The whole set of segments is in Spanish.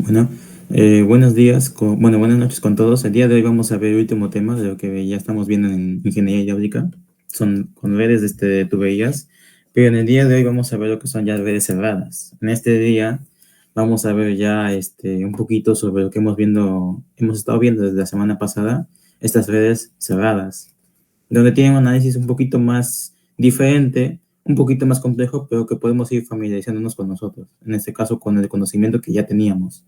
Bueno, buenos días, buenas noches con todos. El día de hoy vamos a ver el último tema de lo que ya estamos viendo en ingeniería hidráulica. Son con redes de tuberías, pero en el día de hoy vamos a ver lo que son ya redes cerradas. En este día vamos a ver ya un poquito sobre lo que hemos estado viendo desde la semana pasada, estas redes cerradas, donde tienen un análisis un poquito más diferente, un poquito más complejo, pero que podemos ir familiarizándonos con nosotros, en este caso con el conocimiento que ya teníamos.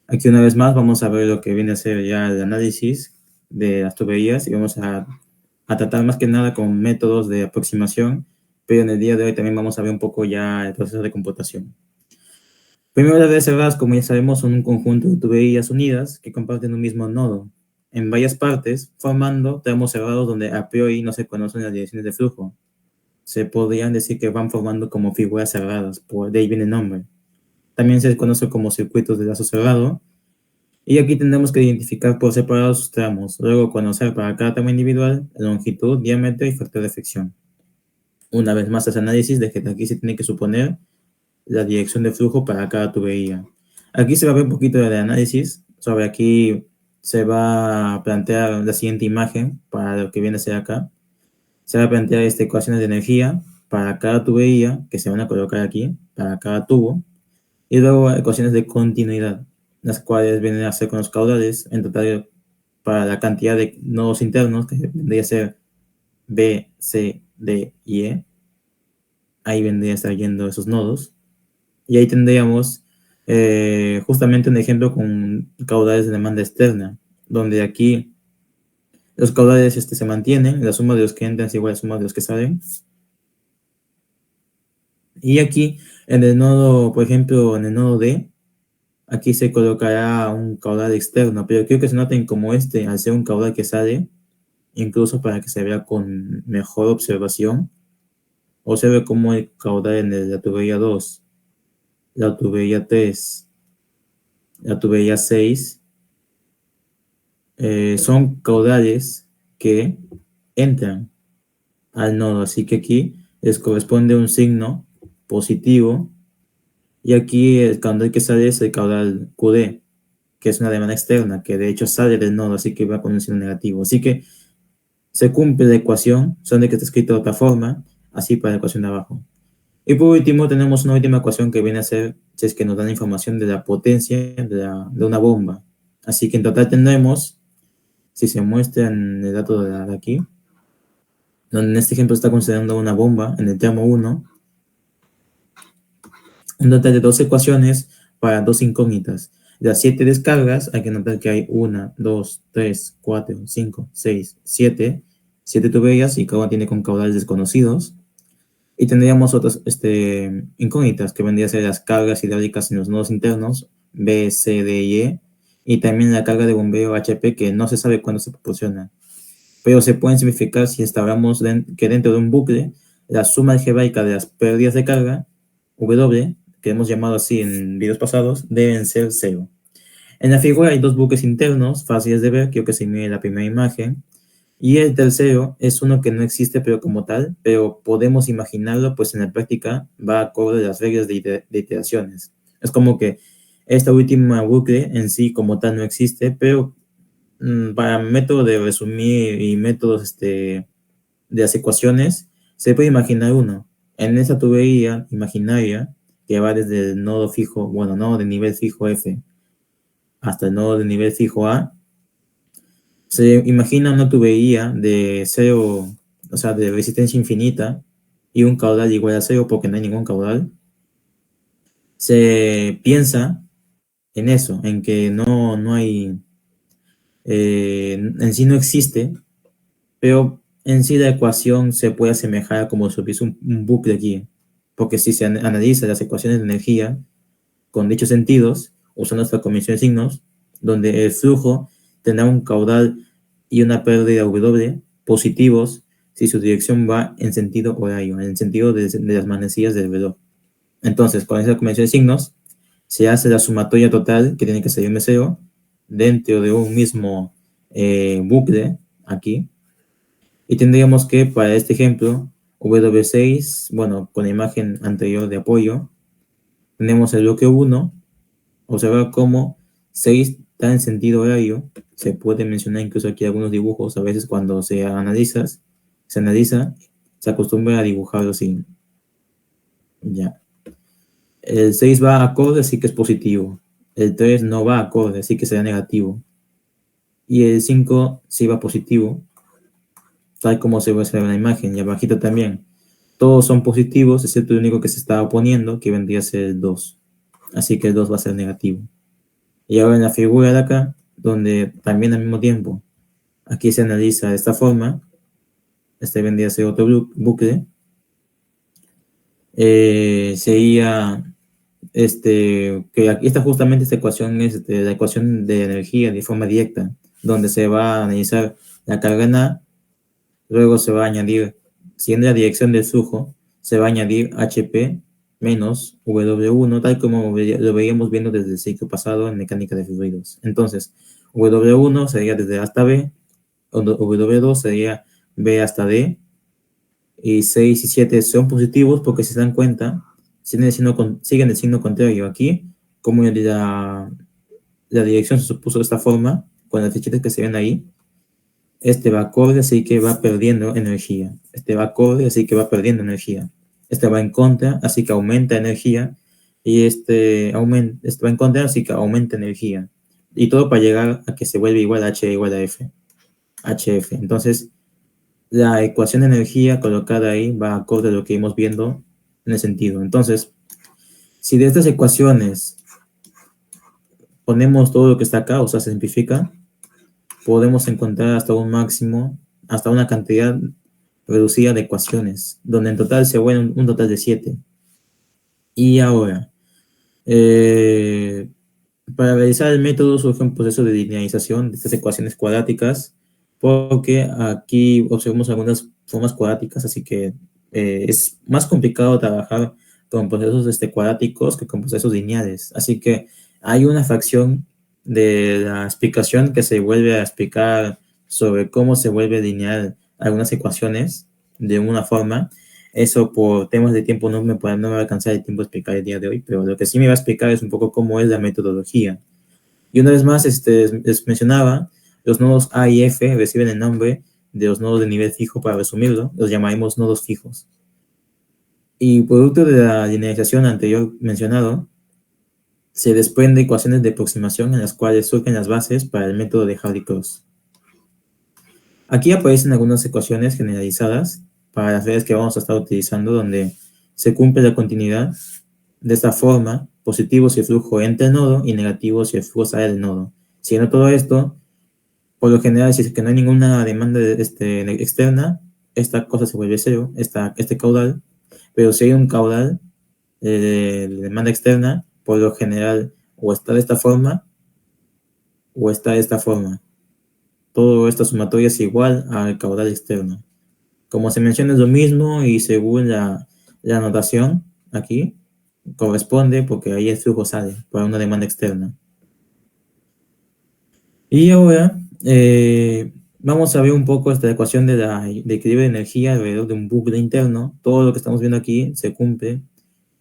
Aquí una vez más vamos a ver lo que viene a ser ya el análisis de las tuberías y vamos a tratar más que nada con métodos de aproximación, pero en el día de hoy también vamos a ver un poco ya el proceso de computación. Primero, las redes cerradas, como ya sabemos, son un conjunto de tuberías unidas que comparten un mismo nodo en varias partes, formando tramos cerrados donde a priori no se conocen las direcciones de flujo. Se podrían decir que van formando como figuras cerradas, de ahí viene el nombre. También se conoce como circuitos de lazo cerrado. Y aquí tendremos que identificar por separado sus tramos, luego conocer para cada tramo individual la longitud, diámetro y factor de fricción. Una vez más, ese análisis de que aquí se tiene que suponer la dirección de flujo para cada tubería. Aquí se va a ver un poquito de análisis, sobre aquí se va a plantear la siguiente imagen para lo que viene a ser acá. Se va a plantear ecuaciones de energía para cada tubería que se van a colocar aquí, para cada tubo, y luego ecuaciones de continuidad, las cuales vienen a ser con los caudales en total para la cantidad de nodos internos, que vendría a ser B, C, D y E. Ahí vendría a estar yendo esos nodos. Y ahí tendríamos justamente un ejemplo con caudales de demanda externa, donde aquí los caudales se mantienen, la suma de los que entran es igual a la suma de los que salen. Y aquí en el nodo, por ejemplo, en el nodo D, aquí se colocará un caudal externo, pero quiero que se noten como al ser un caudal que sale, incluso para que se vea con mejor observación, observe cómo el caudal en la tubería 2, la tubería 3, la tubería 6, son caudales que entran al nodo, así que aquí les corresponde un signo positivo, y aquí el caudal que sale es el caudal QD, que es una demanda externa, que de hecho sale del nodo, así que va con un signo negativo. Así que se cumple la ecuación, son de que está escrito de otra forma, así para la ecuación de abajo. Y por último tenemos una última ecuación que viene a ser, si es que nos dan información de la potencia de una bomba. Así que en total tendremos, si se muestra en el dato de aquí, donde en este ejemplo está considerando una bomba en el tramo 1, un total de dos ecuaciones para dos incógnitas. De las 7 descargas, hay que notar que hay 1, 2, 3, 4, 5, 6, 7 tuberías y cada una tiene con caudales desconocidos. Y tendríamos otras incógnitas que vendrían a ser las cargas hidráulicas en los nodos internos, B, C, D y E, y también la carga de bombeo HP que no se sabe cuándo se proporciona. Pero se pueden simplificar si instauramos que dentro de un bucle la suma algebraica de las pérdidas de carga, W, que hemos llamado así en videos pasados, deben ser 0. En la figura hay dos bucles internos fáciles de ver, quiero que se mire la primera imagen. Y el tercero es uno que no existe pero como tal, pero podemos imaginarlo, pues en la práctica va acorde a las reglas de iteraciones. Es como que esta última bucle en sí como tal no existe, pero para método de resumir y métodos de las ecuaciones, se puede imaginar uno. En esa tubería imaginaria que va desde el nodo fijo, bueno, nodo de nivel fijo F hasta el nodo de nivel fijo A, se imagina una tubería de cero, o sea, de resistencia infinita y un caudal igual a cero porque no hay ningún caudal. Se piensa en eso, en que no hay, en sí no existe, pero en sí la ecuación se puede asemejar a como si hubiese un bucle aquí, porque si se analiza las ecuaciones de energía con dichos sentidos, usando esta convención de signos, donde el flujo tendrá un caudal y una pérdida W positivos si su dirección va en sentido horario, en el sentido de las manecillas del reloj. Entonces, con esa convención de signos, se hace la sumatoria total, que tiene que ser M0, dentro de un mismo bucle, aquí, y tendríamos que, para este ejemplo, W6, bueno, con la imagen anterior de apoyo, tenemos el bloque 1, observar cómo 6 está en sentido horario. Se puede mencionar incluso aquí algunos dibujos, a veces cuando se analiza, se acostumbra a dibujarlo así. Ya. El 6 va acorde, así que es positivo. El 3 no va acorde, así que será negativo. Y el 5 sí va positivo, tal como se ve en la imagen, y abajito también. Todos son positivos, excepto el único que se está oponiendo, que vendría a ser el 2. Así que el 2 va a ser negativo. Y ahora en la figura de acá, donde también al mismo tiempo, aquí se analiza de esta forma, este vendría a ser otro bucle, sería que aquí está justamente esta ecuación, es la ecuación de energía de forma directa, donde se va a analizar la carga en A, luego se va a añadir, siguiendo la dirección del flujo, se va a añadir HP menos W1, tal como lo veíamos viendo desde el ciclo pasado en mecánica de fluidos. Entonces, W1 sería desde A hasta B, W2 sería B hasta D, y 6 y 7 son positivos porque si se dan cuenta, siguen el signo contrario. Aquí, como la dirección se supuso de esta forma, con las flechitas que se ven ahí, este va acorde, así que va perdiendo energía. Este va acorde, así que va perdiendo energía. Este va en contra, así que aumenta energía. Y este va en contra, así que aumenta energía. Y todo para llegar a que se vuelva igual a H igual a F. HF. Entonces, la ecuación de energía colocada ahí va acorde a lo que íbamos viendo en el sentido. Entonces, si de estas ecuaciones ponemos todo lo que está acá, o sea, se simplifica, podemos encontrar hasta un máximo, hasta una cantidad reducida de ecuaciones, donde en total se vuelve un total de 7. Y ahora, para realizar el método surge un proceso de linealización de estas ecuaciones cuadráticas, porque aquí observamos algunas formas cuadráticas, así que es más complicado trabajar con procesos cuadráticos que con procesos lineales. Así que hay una fracción de la explicación que se vuelve a explicar sobre cómo se vuelve lineal algunas ecuaciones de una forma. Eso por temas de tiempo no me va a alcanzar el tiempo de explicar el día de hoy, pero lo que sí me va a explicar es un poco cómo es la metodología. Y una vez más, les mencionaba, los nodos A y F reciben el nombre de los nodos de nivel fijo. Para resumirlo, los llamaremos nodos fijos. Y producto de la linealización anterior mencionado, se desprende ecuaciones de aproximación en las cuales surgen las bases para el método de Hardy-Cross. Aquí aparecen algunas ecuaciones generalizadas para las redes que vamos a estar utilizando, donde se cumple la continuidad de esta forma: positivo si el flujo entra al nodo y negativo si el flujo sale del nodo. Siguiendo todo esto, por lo general, si es que no hay ninguna demanda externa, esta cosa se vuelve cero, este caudal. Pero si hay un caudal de demanda externa, por lo general o está de esta forma o está de esta forma. Todo esta sumatoria es igual al caudal externo. Como se menciona es lo mismo, y según la anotación aquí, corresponde porque ahí el flujo sale por una demanda externa. Y ahora vamos a ver un poco esta ecuación de equilibrio de energía alrededor de un bucle interno. Todo lo que estamos viendo aquí se cumple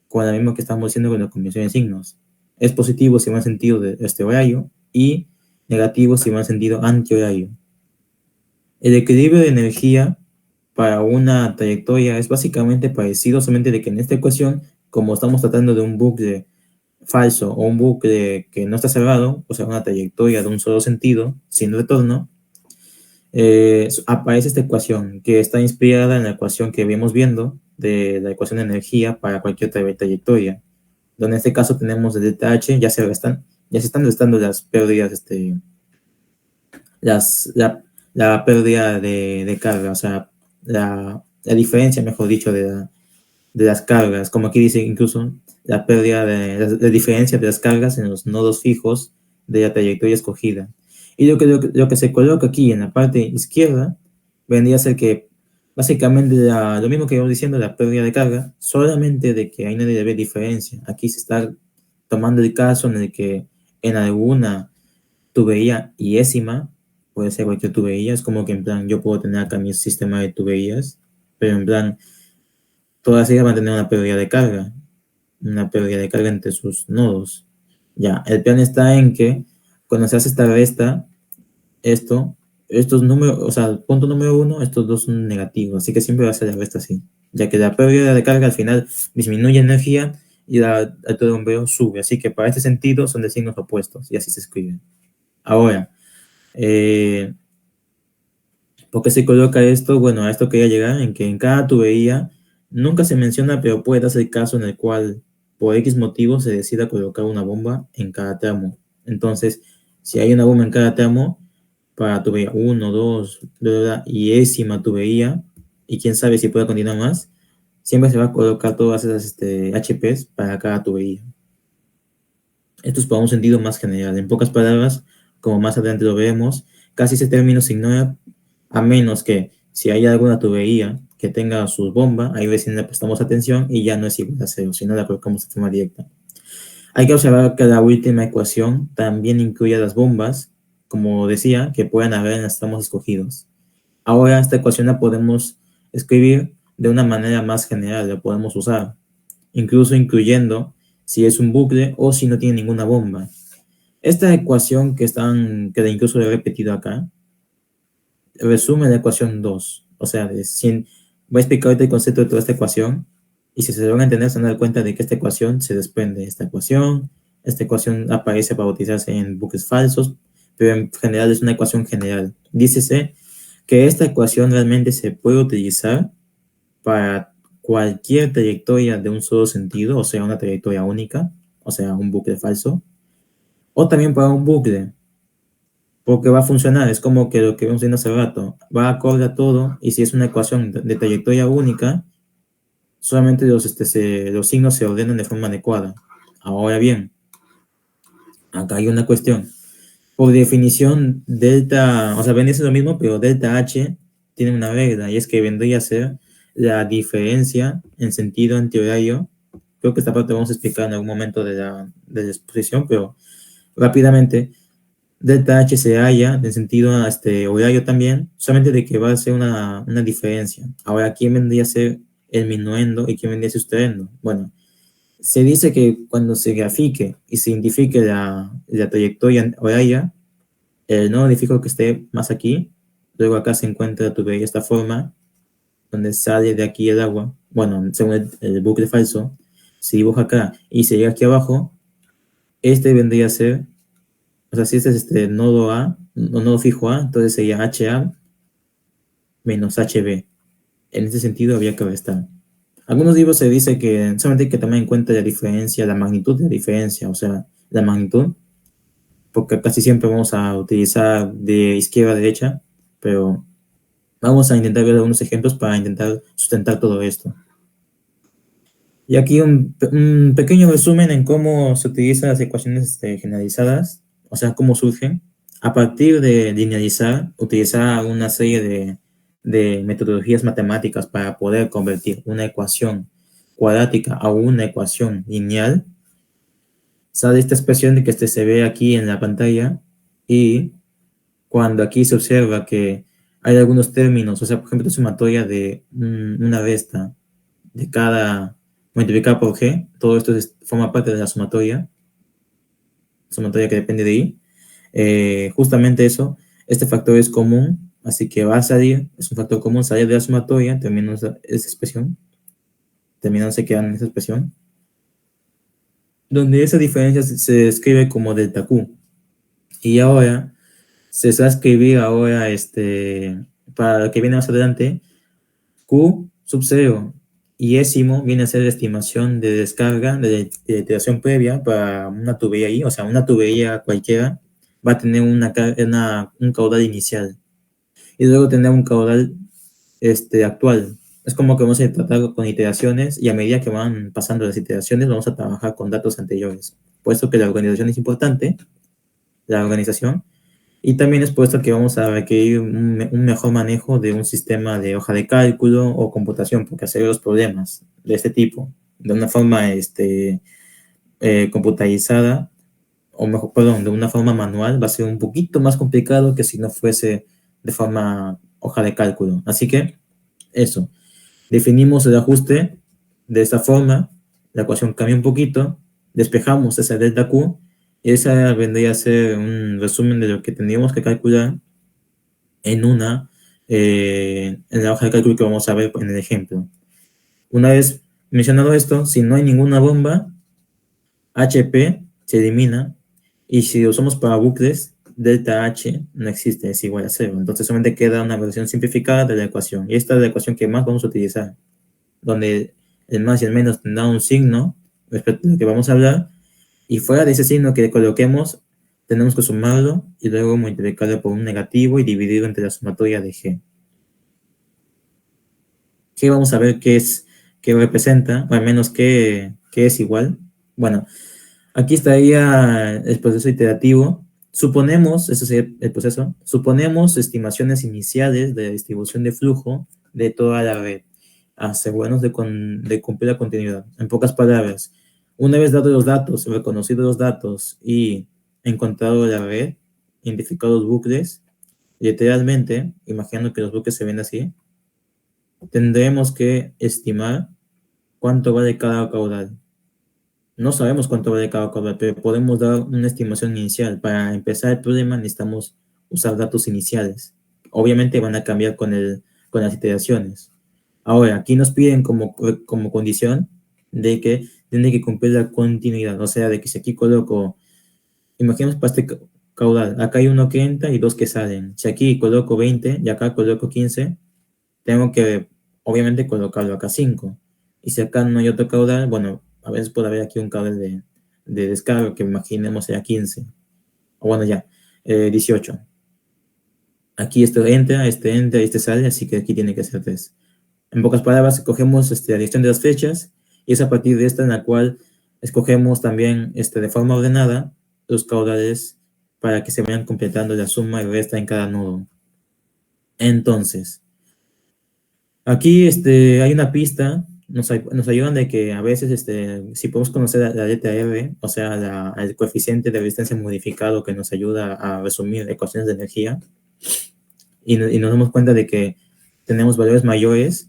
con la misma que estamos haciendo con la convención de signos. Es positivo si va en sentido de este horario y negativo si va en sentido antihorario. El equilibrio de energía para una trayectoria es básicamente parecido, solamente de que en esta ecuación, como estamos tratando de un bucle falso o un bucle que no está cerrado, o sea, una trayectoria de un solo sentido, sin retorno, aparece esta ecuación que está inspirada en la ecuación que vimos viendo de la ecuación de energía para cualquier trayectoria, donde en este caso tenemos el delta H, ya se están restando las pérdidas, la pérdida de carga, o sea, la diferencia, mejor dicho, de las cargas, como aquí dice incluso la pérdida la diferencia de las cargas en los nodos fijos de la trayectoria escogida. Y lo que se coloca aquí en la parte izquierda vendría a ser que básicamente lo mismo que íbamos diciendo, la pérdida de carga, solamente de que ahí no debe haber diferencia. Aquí se está tomando el caso en el que en alguna tubería iésima, puede ser cualquier tubería, es como que en plan yo puedo tener acá mi sistema de tuberías, pero en plan todas ellas van a tener una pérdida de carga entre sus nodos. Ya, el plan está en que cuando se hace esta resta, estos números, o sea, el punto número 1, estos dos son negativos, así que siempre va a ser la resta así, ya que la pérdida de carga al final disminuye energía y la altura de bombeo sube, así que para este sentido son de signos opuestos y así se escriben. Ahora, ¿por qué se coloca esto? Bueno, a esto quería llegar en que en cada tubería nunca se menciona, pero puede darse el caso en el cual por X motivo se decida colocar una bomba en cada tramo. Entonces, si hay una bomba en cada tramo, para tubería 1, 2, y décima tubería, y quién sabe si puede continuar más, siempre se va a colocar todas esas HPs para cada tubería. Esto es para un sentido más general. En pocas palabras, como más adelante lo veremos, casi ese término se ignora a menos que si hay alguna tubería que tenga sus bombas, ahí recién le prestamos atención y ya no es igual a cero, sino la colocamos de forma directa. Hay que observar que la última ecuación también incluye las bombas, como decía, que puedan haber en los tramos escogidos. Ahora esta ecuación la podemos escribir de una manera más general, la podemos usar, incluso incluyendo si es un bucle o si no tiene ninguna bomba. Esta ecuación que incluso he repetido acá, resume la ecuación 2. O sea, voy a explicar ahorita el concepto de toda esta ecuación y si se van a entender, se van a dar cuenta de que esta ecuación se desprende de esta ecuación aparece para utilizarse en bucles falsos, pero en general es una ecuación general. Dícese que esta ecuación realmente se puede utilizar para cualquier trayectoria de un solo sentido, o sea, una trayectoria única, o sea, un bucle falso, o también para un bucle, porque va a funcionar, es como que lo que vimos viendo hace rato, va acorde a todo, y si es una ecuación de trayectoria única, solamente los signos se ordenan de forma adecuada. Ahora bien, acá hay una cuestión. Por definición, delta, o sea, vendría a ser lo mismo, pero delta H tiene una regla, y es que vendría a ser la diferencia en sentido antihorario. Creo que esta parte vamos a explicar en algún momento de la exposición, pero rápidamente, delta H se halla en sentido horario también, solamente de que va a ser una diferencia. Ahora, ¿quién vendría a ser el minuendo y quién vendría a ser usterendo? Bueno, se dice que cuando se grafique y se identifique la trayectoria horaria, el nodo edificio que esté más aquí, luego acá se encuentra la tubería de esta forma, donde sale de aquí el agua, bueno, según el bucle falso, se dibuja acá y se llega aquí abajo, este vendría a ser, o sea, si este es nodo A, o nodo fijo A, entonces sería HA menos HB. En ese sentido había que restar. Algunos libros se dice que solamente hay que tomar en cuenta la diferencia, la magnitud de la diferencia, o sea, la magnitud, porque casi siempre vamos a utilizar de izquierda a derecha, pero vamos a intentar ver algunos ejemplos para intentar sustentar todo esto. Y aquí un pequeño resumen en cómo se utilizan las ecuaciones generalizadas, o sea, cómo surgen. A partir de linealizar, utilizar una serie de metodologías matemáticas para poder convertir una ecuación cuadrática a una ecuación lineal, sale esta expresión de que se ve aquí en la pantalla y cuando aquí se observa que hay algunos términos, o sea, por ejemplo, la sumatoria de una resta de cada multiplicado por g, todo esto forma parte de la sumatoria que depende de i. Justamente eso, este factor es común, así que va a salir, es un factor común, salir de la sumatoria, terminando esa expresión, terminando se queda en esa expresión, donde esa diferencia se escribe como delta Q. Y ahora se va a escribir ahora, para lo que viene más adelante, Q sub 0 y décimo viene a ser la estimación de descarga de iteración previa para una tubería ahí, o sea, una tubería cualquiera va a tener un caudal inicial y luego tener un caudal actual. Es como que vamos a tratar con iteraciones y a medida que van pasando las iteraciones vamos a trabajar con datos anteriores. Puesto que la organización es importante, la organización, y también es puesto que vamos a requerir un mejor manejo de un sistema de hoja de cálculo o computación, porque hacer los problemas de este tipo de una forma computarizada, o mejor, perdón, de una forma manual, va a ser un poquito más complicado que si no fuese de forma hoja de cálculo. Así que eso, definimos el ajuste de esta forma, la ecuación cambia un poquito, despejamos esa delta Q Esa vendría a ser un resumen de lo que tendríamos que calcular en en la hoja de cálculo que vamos a ver en el ejemplo. Una vez mencionado esto, si no hay ninguna bomba, HP se elimina, y si lo usamos para bucles, delta H no existe, es igual a cero. Entonces solamente queda una versión simplificada de la ecuación. Y esta es la ecuación que más vamos a utilizar, donde el más y el menos tendrá un signo respecto a lo que vamos a hablar, y fuera de ese signo que coloquemos, tenemos que sumarlo y luego multiplicarlo por un negativo y dividirlo entre la sumatoria de G. G vamos a ver qué representa, o al menos qué es igual. Bueno, aquí estaría el proceso iterativo. Suponemos, ese sería el proceso, suponemos estimaciones iniciales de la distribución de flujo de toda la red, asegurarnos de cumplir la continuidad. En pocas palabras, una vez dados los datos, reconocidos los datos y encontrado la red, identificados los bucles, literalmente, imaginando que los bucles se ven así, tendremos que estimar cuánto vale cada caudal. No sabemos cuánto vale cada caudal, pero podemos dar una estimación inicial. Para empezar el problema necesitamos usar datos iniciales. Obviamente van a cambiar con las iteraciones. Ahora, aquí nos piden como condición de que tiene que cumplir la continuidad. O sea, de que si aquí coloco, imaginemos para este caudal, acá hay uno que entra y dos que salen. Si aquí coloco 20 y acá coloco 15, tengo que, obviamente, colocarlo acá 5. Y si acá no hay otro caudal, bueno, a veces puede haber aquí un caudal de descarga que imaginemos sea 15. O bueno, ya, 18. Aquí este entra y este sale, así que aquí tiene que ser 3. En pocas palabras, cogemos la dirección de las fechas, y es a partir de esta en la cual escogemos también de forma ordenada los caudales para que se vayan completando la suma y resta en cada nodo. Entonces, aquí hay una pista, nos ayudan de que a veces si podemos conocer la letra R, o sea, el coeficiente de resistencia modificado que nos ayuda a resumir ecuaciones de energía, y nos damos cuenta de que tenemos valores mayores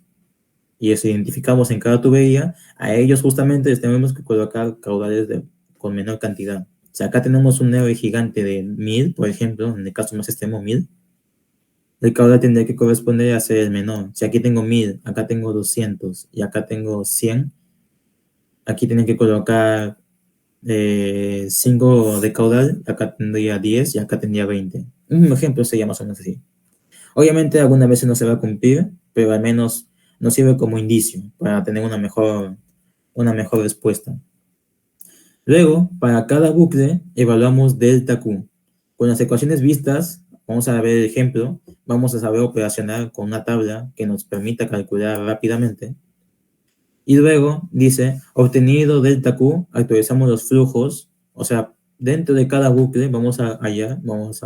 y eso identificamos en cada tubería, a ellos justamente les tenemos que colocar caudales con menor cantidad. O sea, acá tenemos un R gigante de 1000, por ejemplo, en el caso más extremo 1000, el caudal tendría que corresponder a ser el menor. Si aquí tengo 1000, acá tengo 200 y acá tengo 100, aquí tienen que colocar 5 de caudal, acá tendría 10 y acá tendría 20. Un ejemplo sería más o menos así. Obviamente algunas veces no se va a cumplir, pero al menos nos sirve como indicio para tener una mejor respuesta. Luego, para cada bucle, evaluamos delta Q. Con las ecuaciones vistas, vamos a ver el ejemplo, vamos a saber operacionar con una tabla que nos permita calcular rápidamente. Y luego dice, obtenido delta Q, actualizamos los flujos, o sea, dentro de cada bucle vamos a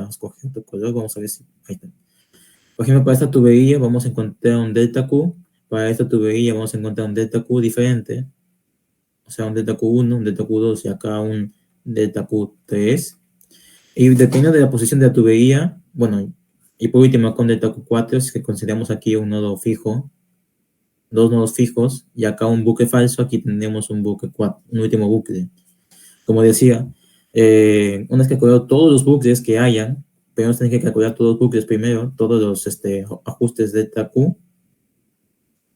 escoger otro color, vamos a ver si, ahí está. Por ejemplo, para esta tubería vamos a encontrar un delta Q, para esta tubería vamos a encontrar un delta Q diferente, o sea, un delta Q1, un delta Q2 y acá un delta Q3. Y dependiendo de la posición de la tubería, bueno, y por último con delta Q4, es que consideramos aquí un nodo fijo, dos nodos fijos, y acá un bucle falso, aquí tendremos un bucle 4, un último bucle. Como decía, una vez que calculado todos los bucles que hayan, pero tenemos que calcular todos los bucles primero, todos los ajustes delta Q.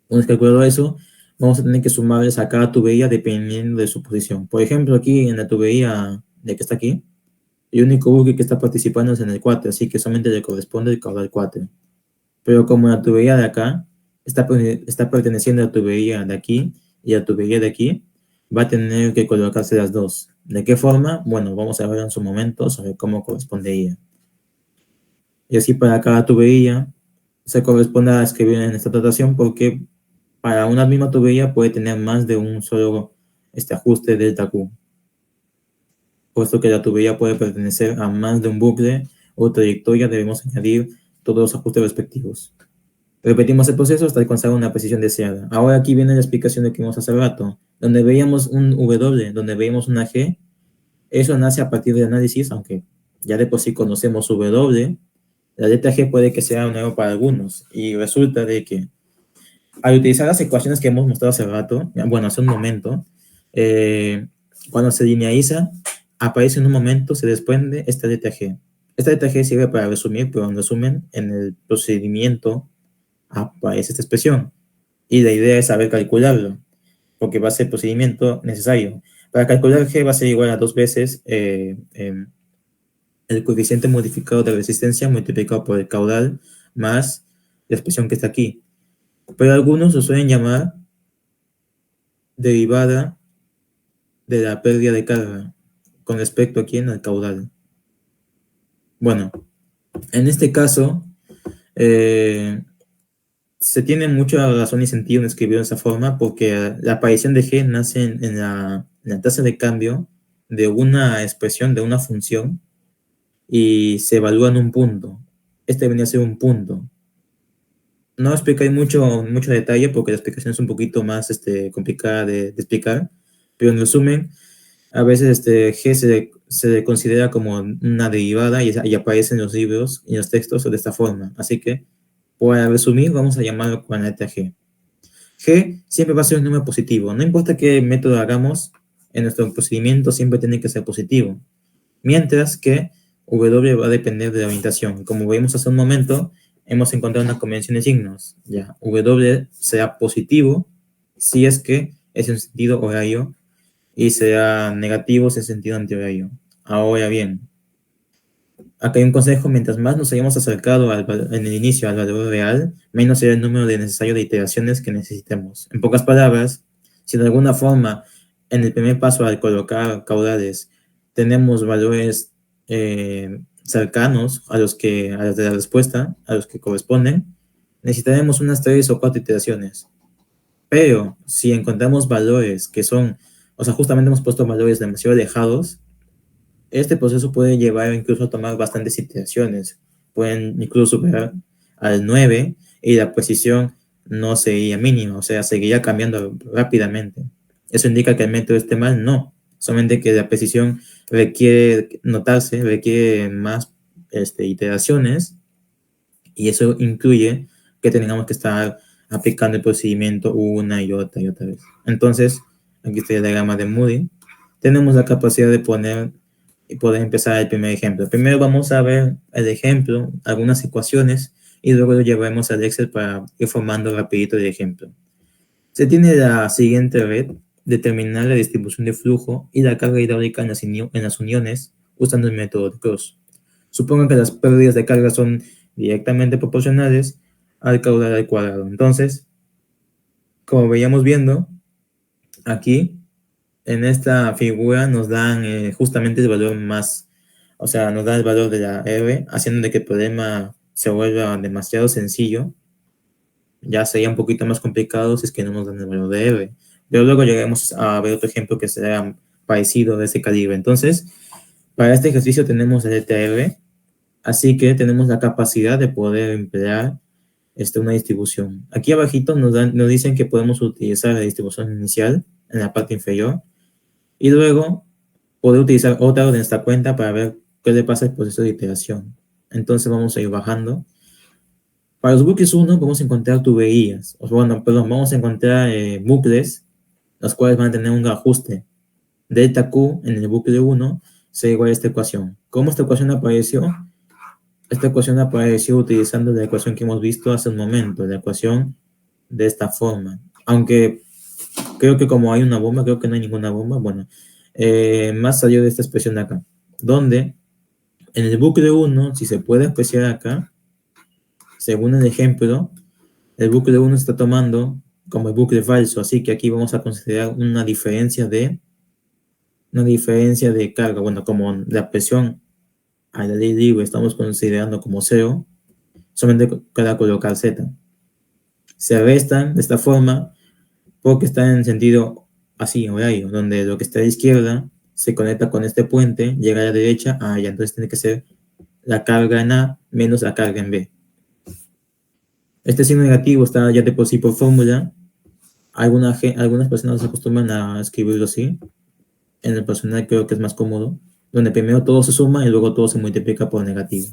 Una vez calculado eso, vamos a tener que sumarles a cada tubería dependiendo de su posición. Por ejemplo, aquí en la tubería de que está aquí, el único bucle que está participando es en el 4, así que solamente le corresponde el caudal 4. Pero como la tubería de acá está perteneciendo a la tubería de aquí y a la tubería de aquí, va a tener que colocarse las dos. ¿De qué forma? Bueno, vamos a ver en su momento sobre cómo correspondería. Y así para cada tubería se corresponde a escribir en esta dotación, porque para una misma tubería puede tener más de un solo ajuste delta Q, puesto que la tubería puede pertenecer a más de un bucle o trayectoria. Debemos añadir todos los ajustes respectivos. Repetimos el proceso hasta alcanzar una precisión deseada. Ahora aquí viene la explicación de que vimos hace rato, donde veíamos un W, donde veíamos una G. Eso nace a partir del análisis, aunque ya de por sí conocemos W. La letra G puede que sea nuevo para algunos, y resulta de que al utilizar las ecuaciones que hemos mostrado hace rato, bueno, hace un momento, cuando se linealiza, aparece en un momento, se desprende esta letra G. Esta letra G sirve para resumir, pero en resumen, en el procedimiento aparece esta expresión. Y la idea es saber calcularlo, porque va a ser el procedimiento necesario. Para calcular G va a ser igual a 2 veces el coeficiente modificado de resistencia multiplicado por el caudal más la expresión que está aquí. Pero algunos lo suelen llamar derivada de la pérdida de carga con respecto aquí en el caudal. Bueno, en este caso, se tiene mucha razón y sentido en escribirlo de esa forma porque la aparición de G nace en la tasa de cambio de una expresión, de una función, y se evalúa en un punto. Este venía a ser un punto. No explicaré mucho detalle porque la explicación es un poquito más complicada de explicar, pero en resumen, a veces G se considera como una derivada y aparece en los libros y en los textos de esta forma. Así que, para resumir, vamos a llamarlo con la letra G. G siempre va a ser un número positivo. No importa qué método hagamos, en nuestro procedimiento siempre tiene que ser positivo. Mientras que W va a depender de la orientación. Como vimos hace un momento, hemos encontrado una convención de signos. Ya, W será positivo si es que es en sentido horario y será negativo si es en sentido antihorario. Ahora bien, acá hay un consejo: mientras más nos hayamos acercado en el inicio al valor real, menos será el número necesario de iteraciones que necesitemos. En pocas palabras, si de alguna forma en el primer paso al colocar caudales tenemos valores cercanos a los de la respuesta, a los que corresponden, necesitaremos unas 3 o 4 iteraciones. Pero si encontramos valores que son, o sea, justamente hemos puesto valores demasiado alejados, este proceso puede llevar incluso a tomar bastantes iteraciones. Pueden incluso superar al 9 y la precisión no sería mínima, o sea, seguiría cambiando rápidamente. ¿Eso indica que el método esté mal? No, solamente que la precisión requiere notarse, requiere más iteraciones, y eso incluye que tengamos que estar aplicando el procedimiento una y otra vez. Entonces, aquí está el diagrama de Moody. Tenemos la capacidad de poner y poder empezar el primer ejemplo. Primero vamos a ver el ejemplo, algunas ecuaciones, y luego lo llevaremos al Excel para ir formando rapidito el ejemplo. Se tiene la siguiente red: determinar la distribución de flujo y la carga hidráulica en las uniones usando el método de Cross. Supongan que las pérdidas de carga son directamente proporcionales al caudal al cuadrado. Entonces, como veíamos viendo, aquí en esta figura nos dan justamente el valor más, o sea, nos da el valor de la R, haciendo de que el problema se vuelva demasiado sencillo. Ya sería un poquito más complicado si es que no nos dan el valor de R. Pero luego llegaremos a ver otro ejemplo que será parecido de ese calibre. Entonces, para este ejercicio tenemos el ETR, así que tenemos la capacidad de poder emplear una distribución. Aquí abajito nos dicen que podemos utilizar la distribución inicial en la parte inferior y luego poder utilizar otra de nuestra cuenta para ver qué le pasa al proceso de iteración. Entonces vamos a ir bajando. Para los bucles 1 vamos a encontrar tuberías, vamos a encontrar bucles, los cuales van a tener un ajuste delta Q en el bucle 1 será igual a esta ecuación. ¿Cómo esta ecuación apareció? Esta ecuación apareció utilizando la ecuación que hemos visto hace un momento, la ecuación de esta forma. Aunque creo que como hay una bomba, creo que no hay ninguna bomba. Bueno, más allá de esta expresión de acá, donde en el bucle 1, si se puede apreciar acá, según el ejemplo, el bucle 1 está tomando como el bucle falso, así que aquí vamos a considerar una diferencia de carga. Bueno, como la presión a la ley libre estamos considerando como 0, solamente queda colocar Z. Se restan de esta forma porque está en sentido así, horario, donde lo que está a la izquierda se conecta con este puente, llega a la derecha a allá. Entonces tiene que ser la carga en A menos la carga en B. Este signo negativo está ya de por sí por fórmula. Algunas personas se acostumbran a escribirlo así. En el personal creo que es más cómodo, donde primero todo se suma y luego todo se multiplica por negativo.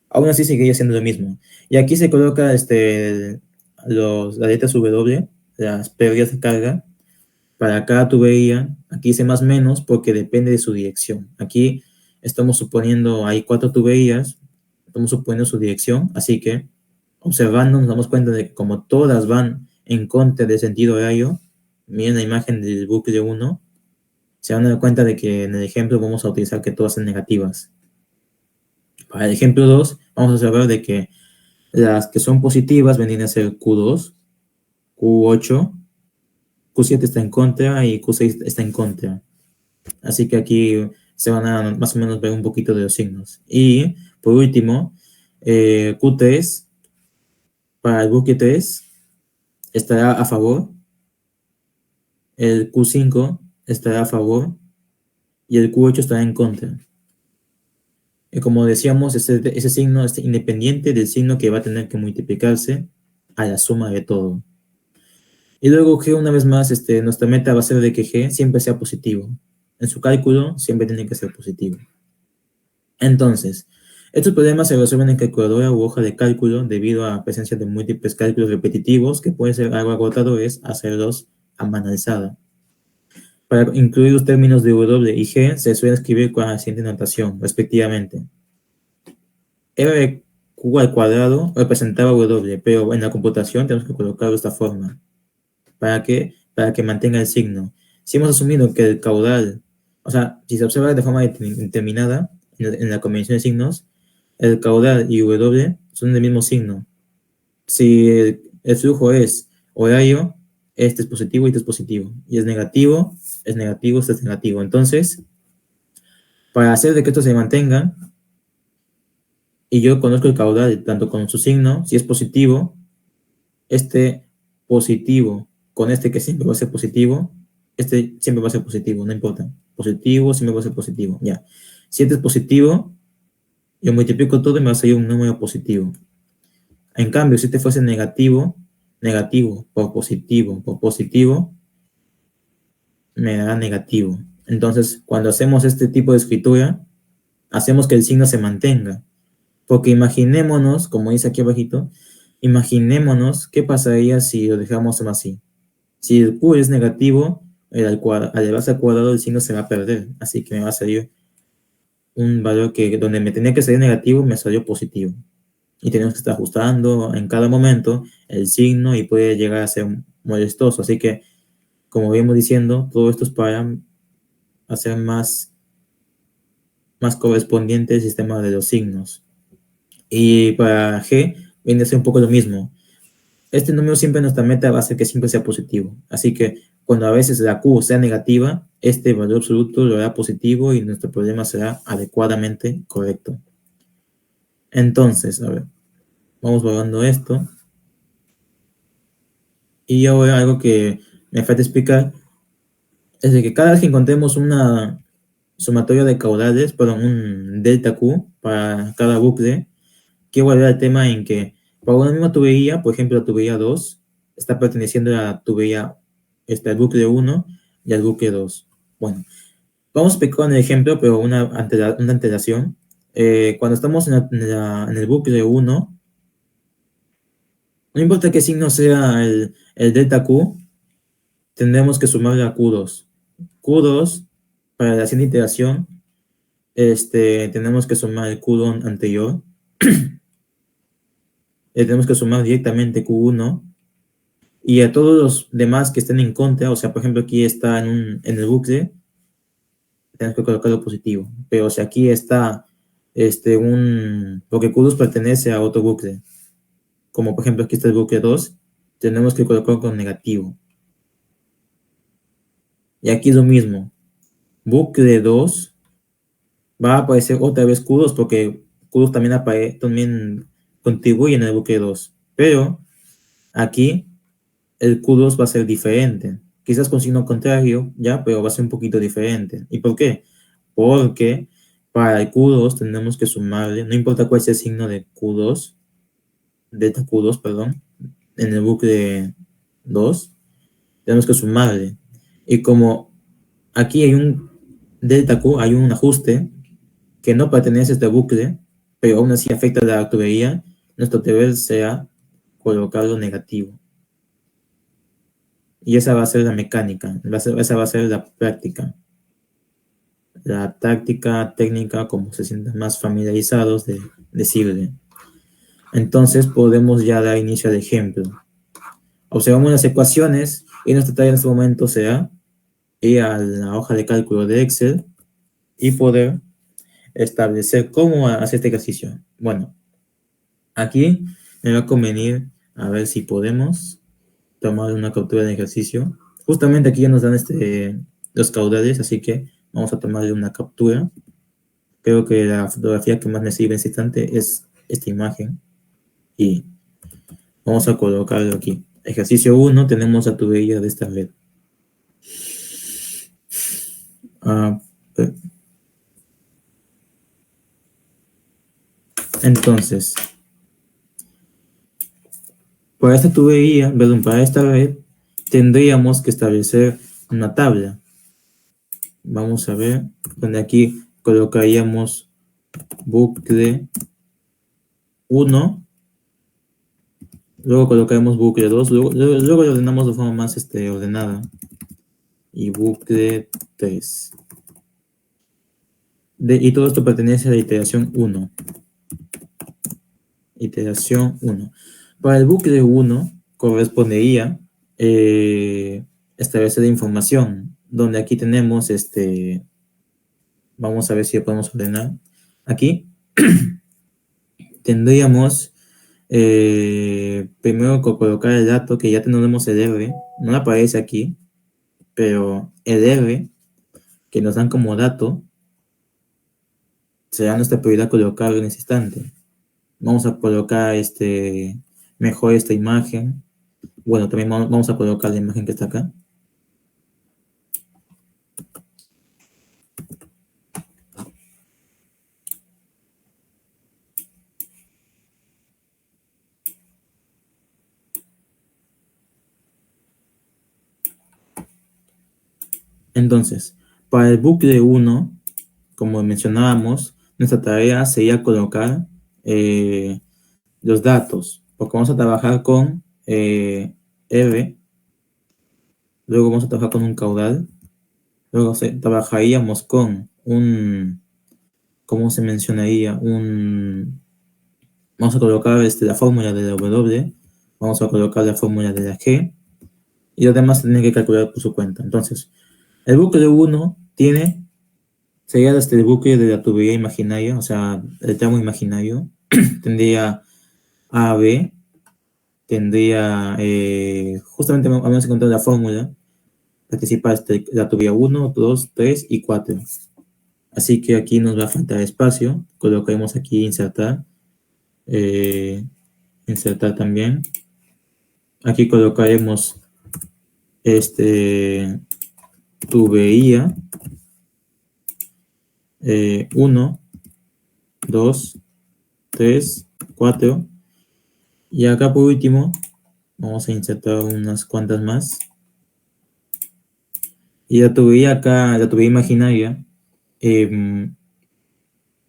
Aún así seguiría siendo lo mismo. Y aquí se coloca las letras W, las pérdidas de carga, para cada tubería, aquí dice más o menos porque depende de su dirección. Aquí estamos suponiendo, hay 4 tuberías, estamos suponiendo su dirección, así que observando nos damos cuenta de que como todas van en contra del sentido horario, miren la imagen del bucle 1, se van a dar cuenta de que en el ejemplo vamos a utilizar que todas son negativas. Para el ejemplo 2, vamos a observar de que las que son positivas vienen a ser Q2, Q8, Q7 está en contra y Q6 está en contra. Así que aquí se van a más o menos ver un poquito de los signos. Y por último, Q3, para el bucle 3, estará a favor, el Q5 estará a favor y el Q8 estará en contra. Y como decíamos, ese signo es independiente del signo que va a tener que multiplicarse a la suma de todo. Y luego G, una vez más, nuestra meta va a ser de que G siempre sea positivo. En su cálculo siempre tiene que ser positivo. Entonces, estos problemas se resuelven en calculadora u hoja de cálculo debido a la presencia de múltiples cálculos repetitivos que pueden ser algo agotadores hacerlos a mano alzada. Para incluir los términos de W y G se suele escribir con la siguiente notación, respectivamente. R Q al cuadrado representaba W, pero en la computación tenemos que colocarlo de esta forma. ¿Para qué? Para que mantenga el signo. Si hemos asumido que el caudal, o sea, si se observa de forma determinada en la convención de signos, el caudal y W son del mismo signo. Si el flujo es horario, este es positivo y este es positivo. Y es negativo, este es negativo. Entonces, para hacer de que esto se mantenga, y yo conozco el caudal tanto con su signo, si es positivo, este positivo con este que siempre va a ser positivo, este siempre va a ser positivo, no importa. Positivo siempre va a ser positivo, ya. Si este es positivo, yo multiplico todo y me va a salir un número positivo. En cambio, si este fuese negativo, negativo por positivo, me dará negativo. Entonces, cuando hacemos este tipo de escritura, hacemos que el signo se mantenga. Porque imaginémonos, como dice aquí abajito, imaginémonos qué pasaría si lo dejamos así. Si el Q es negativo, al elevarse al cuadrado el signo se va a perder. Así que me va a salir un valor que donde me tenía que salir negativo, me salió positivo. Y tenemos que estar ajustando en cada momento el signo y puede llegar a ser molestoso. Así que, como vimos diciendo, todo esto es para hacer más correspondiente el sistema de los signos. Y para G viene a ser un poco lo mismo. Este número siempre nuestra meta va a ser que siempre sea positivo. Así que cuando a veces la Q sea negativa, este valor absoluto lo hará positivo y nuestro problema será adecuadamente correcto. Entonces, a ver, vamos borrando esto. Y ahora algo que me falta explicar es de que cada vez que encontremos una sumatoria de caudales, perdón, un delta Q para cada bucle, quiero volver al tema en que para una misma tubería, por ejemplo, la tubería 2, está perteneciendo a la tubería, al bucle 1 y al bucle 2. Bueno, vamos a explicar en el ejemplo, pero una antelación. Cuando estamos en el bucle 1, no importa qué signo sea el delta Q, tendremos que sumarle a Q2. Q2, para la siguiente iteración, tenemos que sumar el Q2 anterior. Tenemos que sumar directamente Q1 y a todos los demás que estén en contra, o sea, por ejemplo, aquí está en el bucle, tenemos que colocarlo positivo, pero si aquí está porque Q2 pertenece a otro bucle, como por ejemplo aquí está el bucle 2, tenemos que colocarlo con negativo. Y aquí es lo mismo, bucle 2 va a aparecer otra vez Q2 porque Q2 también contribuye en el bucle 2, pero aquí el Q2 va a ser diferente. Quizás con signo contrario, ya, pero va a ser un poquito diferente. ¿Y por qué? Porque para el Q2 tenemos que sumarle, no importa cuál sea el signo de Q2, delta Q2, perdón, en el bucle 2, tenemos que sumarle. Y como aquí hay un delta Q, hay un ajuste que no pertenece a este bucle, pero aún así afecta a la tubería, nuestro deber será colocarlo negativo. Y esa va a ser la mecánica, esa va a ser la práctica. La táctica, técnica, como se sientan más familiarizados de decirle. Entonces podemos ya dar inicio al ejemplo. Observamos las ecuaciones y nuestra tarea en este momento será ir a la hoja de cálculo de Excel y poder establecer cómo hacer este ejercicio. Bueno, aquí me va a convenir a ver si podemos tomar una captura del ejercicio. Justamente aquí ya nos dan los caudales, así que vamos a tomarle una captura. Creo que la fotografía que más me sirve en este instante es esta imagen y vamos a colocarlo aquí. Ejercicio 1, tenemos la tubería de esta red. Ah, entonces, para esta tubería, perdón, para esta red, tendríamos que establecer una tabla. Vamos a ver, donde aquí colocaríamos bucle 1, luego colocaremos bucle 2, luego lo ordenamos de forma más ordenada, y bucle 3. Y todo esto pertenece a la iteración 1. Iteración 1. Para el bucle 1 correspondería establecer información, donde aquí tenemos vamos a ver si lo podemos ordenar. Aquí tendríamos primero colocar el dato que ya tenemos el R, no aparece aquí, pero el R que nos dan como dato será nuestra prioridad colocarlo en ese instante. Vamos a colocar mejor esta imagen. Bueno, también vamos a colocar la imagen que está acá. Entonces, para el bucle 1, como mencionábamos, nuestra tarea sería colocar los datos, porque vamos a trabajar con R, luego vamos a trabajar con un caudal, luego trabajaríamos con ¿cómo se mencionaría? Vamos a colocar la fórmula de la W, vamos a colocar la fórmula de la G, y los demás tienen que calcular por su cuenta. Entonces, el bucle 1 sería el bucle de la tubería imaginaria, o sea, el tramo imaginario, tendría A, B, tendría, justamente habíamos encontrado la fórmula, participa la tubería 1, 2, 3 y 4. Así que aquí nos va a faltar espacio, colocaremos aquí insertar, insertar también. Aquí colocaremos tubería 1, 2, 3, 4. Y acá por último, vamos a insertar unas cuantas más. Y la tubería acá, la tubería imaginaria,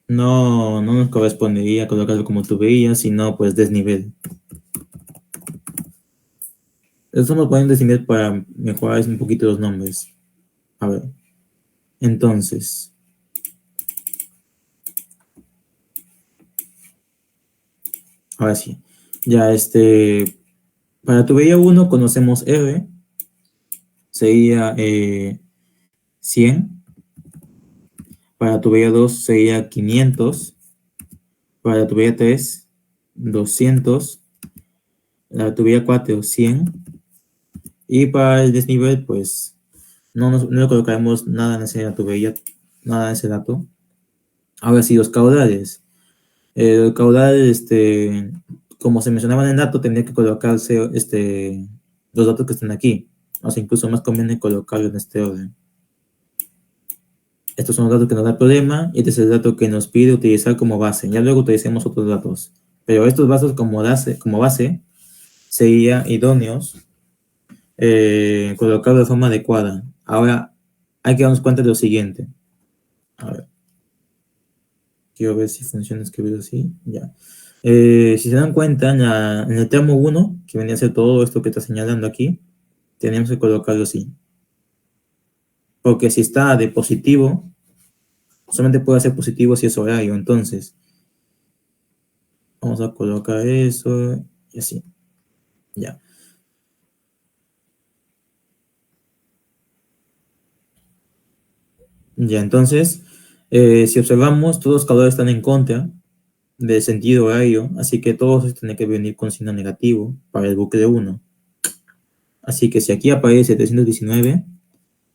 no nos correspondería colocarlo como tubería, sino pues desnivel. Estamos poniendo desnivel para mejorar un poquito los nombres. A ver, entonces, ahora sí, ya para tubería 1 conocemos R, sería 100, para tubería 2 sería 500, para tubería 3, 200, la tubería 4, 100, y para el desnivel, pues, no le colocaremos nada en esa tubería, nada en ese dato. Ahora sí, los caudales. El caudal, como se mencionaba en el dato, tendría que colocarse los datos que están aquí. O sea, incluso más conviene colocarlo en este orden. Estos son los datos que nos da el problema y este es el dato que nos pide utilizar como base. Ya luego utilicemos otros datos. Pero estos datos como base serían idóneos colocarlo de forma adecuada. Ahora hay que darnos cuenta de lo siguiente. A ver. Quiero ver si funciona escribirlo así. Ya. Si se dan cuenta, en el tramo 1, que venía a ser todo esto que está señalando aquí, Tenemos que colocarlo así. Porque si está de positivo, solamente puede ser positivo si es horario. Entonces, vamos a colocar eso y así. Ya. Ya, entonces, si observamos, todos los calores están en contra del sentido horario, así que todos tienen que venir con signo negativo para el bucle 1. Así que si aquí aparece 319,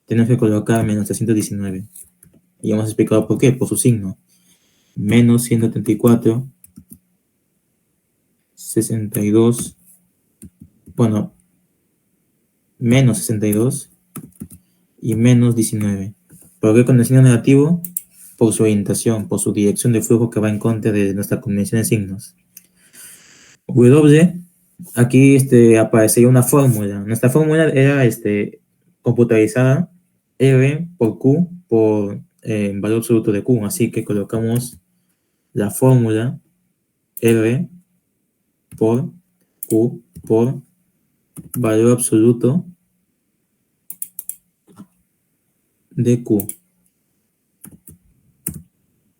tenemos que colocar menos 319. Y hemos explicado por qué, por su signo. Menos 134, 62, bueno, menos 62 y menos 19. ¿Por qué con el signo negativo? Por su orientación, por su dirección de flujo que va en contra de nuestra convención de signos. W, aquí aparecería una fórmula. Nuestra fórmula era computarizada, R por Q por valor absoluto de Q. Así que colocamos la fórmula R por Q por valor absoluto de Q.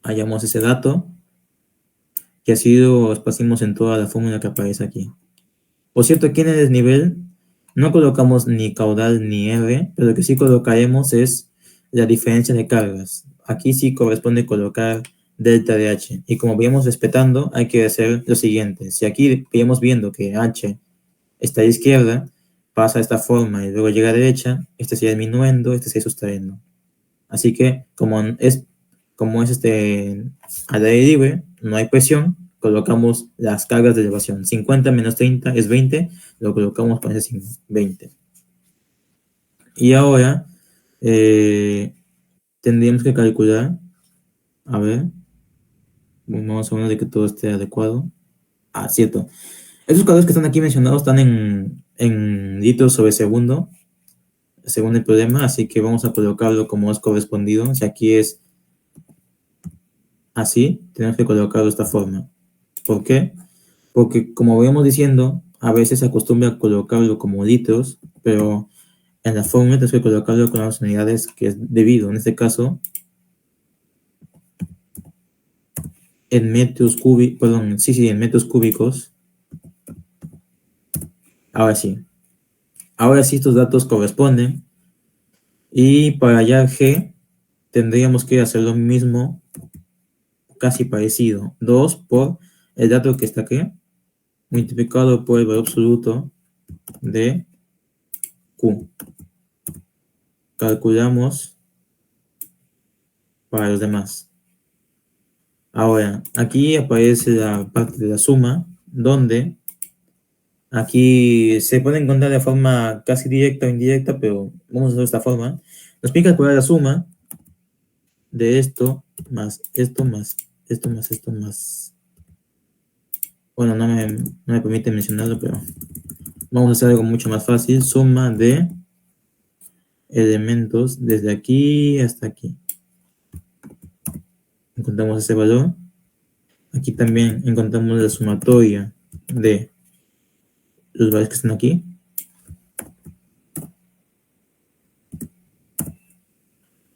Hallamos ese dato que así lo esparcimos en toda la fórmula que aparece aquí. Por cierto, aquí en el desnivel no colocamos ni caudal ni R, pero lo que sí colocaremos es la diferencia de cargas. Aquí sí corresponde colocar delta de H. Y como veíamos respetando, hay que hacer lo siguiente. Si aquí veíamos viendo que H está a la izquierda, pasa de esta forma y luego llega a derecha, este sería disminuyendo, este sería sustrayendo. Así que como es al aire libre, no hay presión, colocamos las cargas de elevación. 50 menos 30 es 20, lo colocamos con ese signo, 20. Y ahora tendríamos que calcular, a ver, vamos a ver de que todo esté adecuado. Ah, cierto. Esos calores que están aquí mencionados están en litros sobre segundo, según el problema, así que vamos a colocarlo como es correspondido. Si aquí es así, tenemos que colocarlo de esta forma. ¿Por qué? Porque como veníamos diciendo, a veces se acostumbra a colocarlo como litros, pero en la fórmula tenemos que colocarlo con las unidades que es debido. En este caso, en metros cúbicos, perdón, en metros cúbicos. Ahora sí. Ahora sí estos datos corresponden. Y para hallar G, tendríamos que hacer lo mismo, casi parecido. 2 por el dato que está aquí, multiplicado por el valor absoluto de Q. Calculamos para los demás. Ahora, aquí aparece la parte de la suma, donde aquí se puede encontrar de forma casi directa o indirecta, pero vamos a hacer de esta forma. Nos explica calcular la suma de esto más esto más esto más esto más. Bueno, no me permite mencionarlo, pero vamos a hacer algo mucho más fácil. Suma de elementos desde aquí hasta aquí. Encontramos ese valor. Aquí también encontramos la sumatoria de los valores que están aquí.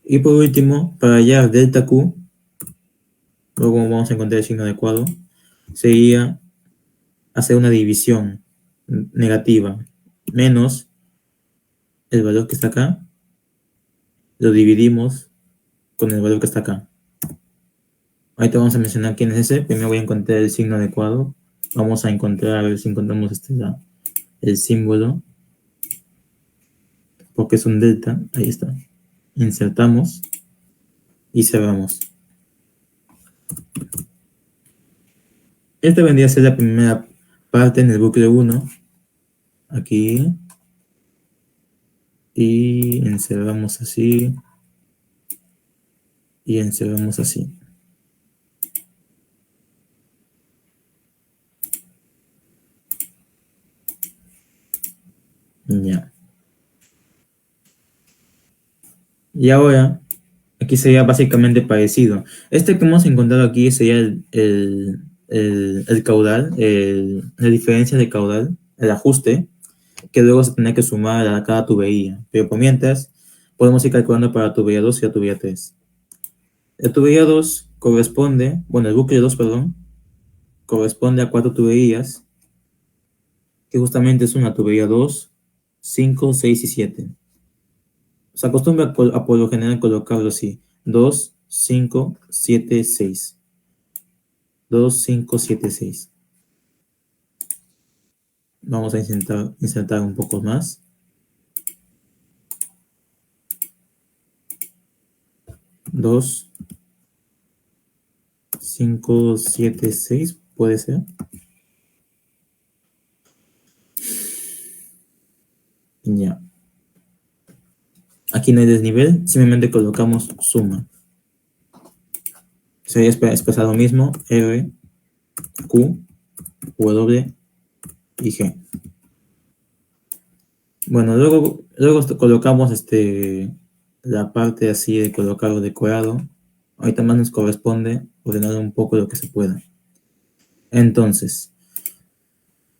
Y por último, para hallar delta Q, luego vamos a encontrar el signo adecuado, sería hacer una división negativa menos el valor que está acá, lo dividimos con el valor que está acá. Ahorita vamos a mencionar quién es ese. Primero voy a encontrar el signo adecuado. Vamos a encontrar, a ver si encontramos el símbolo, porque es un delta. Ahí está. Insertamos y cerramos. Esta vendría a ser la primera parte en el bucle 1. Aquí. Y encerramos así. Y encerramos así. Ya. Y ahora, aquí sería básicamente parecido. Este que hemos encontrado aquí sería el caudal, la diferencia de caudal, el ajuste. que luego se tiene que sumar a cada tubería. Pero por mientras, podemos ir calculando para la tubería 2 y la tubería 3. La tubería 2 corresponde, bueno, el bucle 2, perdón, corresponde a 4 tuberías, que justamente es una tubería 2, 5, 6 y 7. Se acostumbra a por lo general colocarlo así: 2, 5, 7, 6. 2, 5, 7, 6. Vamos a insertar un poco más. 2, 5, 7, 6, puede ser. Ya. Aquí no hay desnivel, simplemente colocamos suma. Sería expresado lo mismo: R, Q, W y G. Bueno, luego colocamos la parte así de colocarlo decorado. Ahorita más nos corresponde ordenar un poco lo que se pueda. Entonces,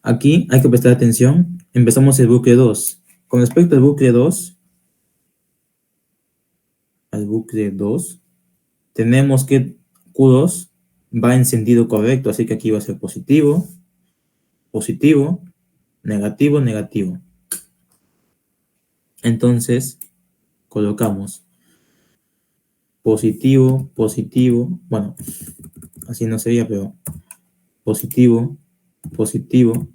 aquí hay que prestar atención. Empezamos el bucle 2. Con respecto al bucle 2, tenemos que Q2 va en sentido correcto, así que aquí va a ser positivo, positivo, negativo, negativo. Entonces, colocamos positivo, positivo, bueno, así no sería, pero positivo, positivo,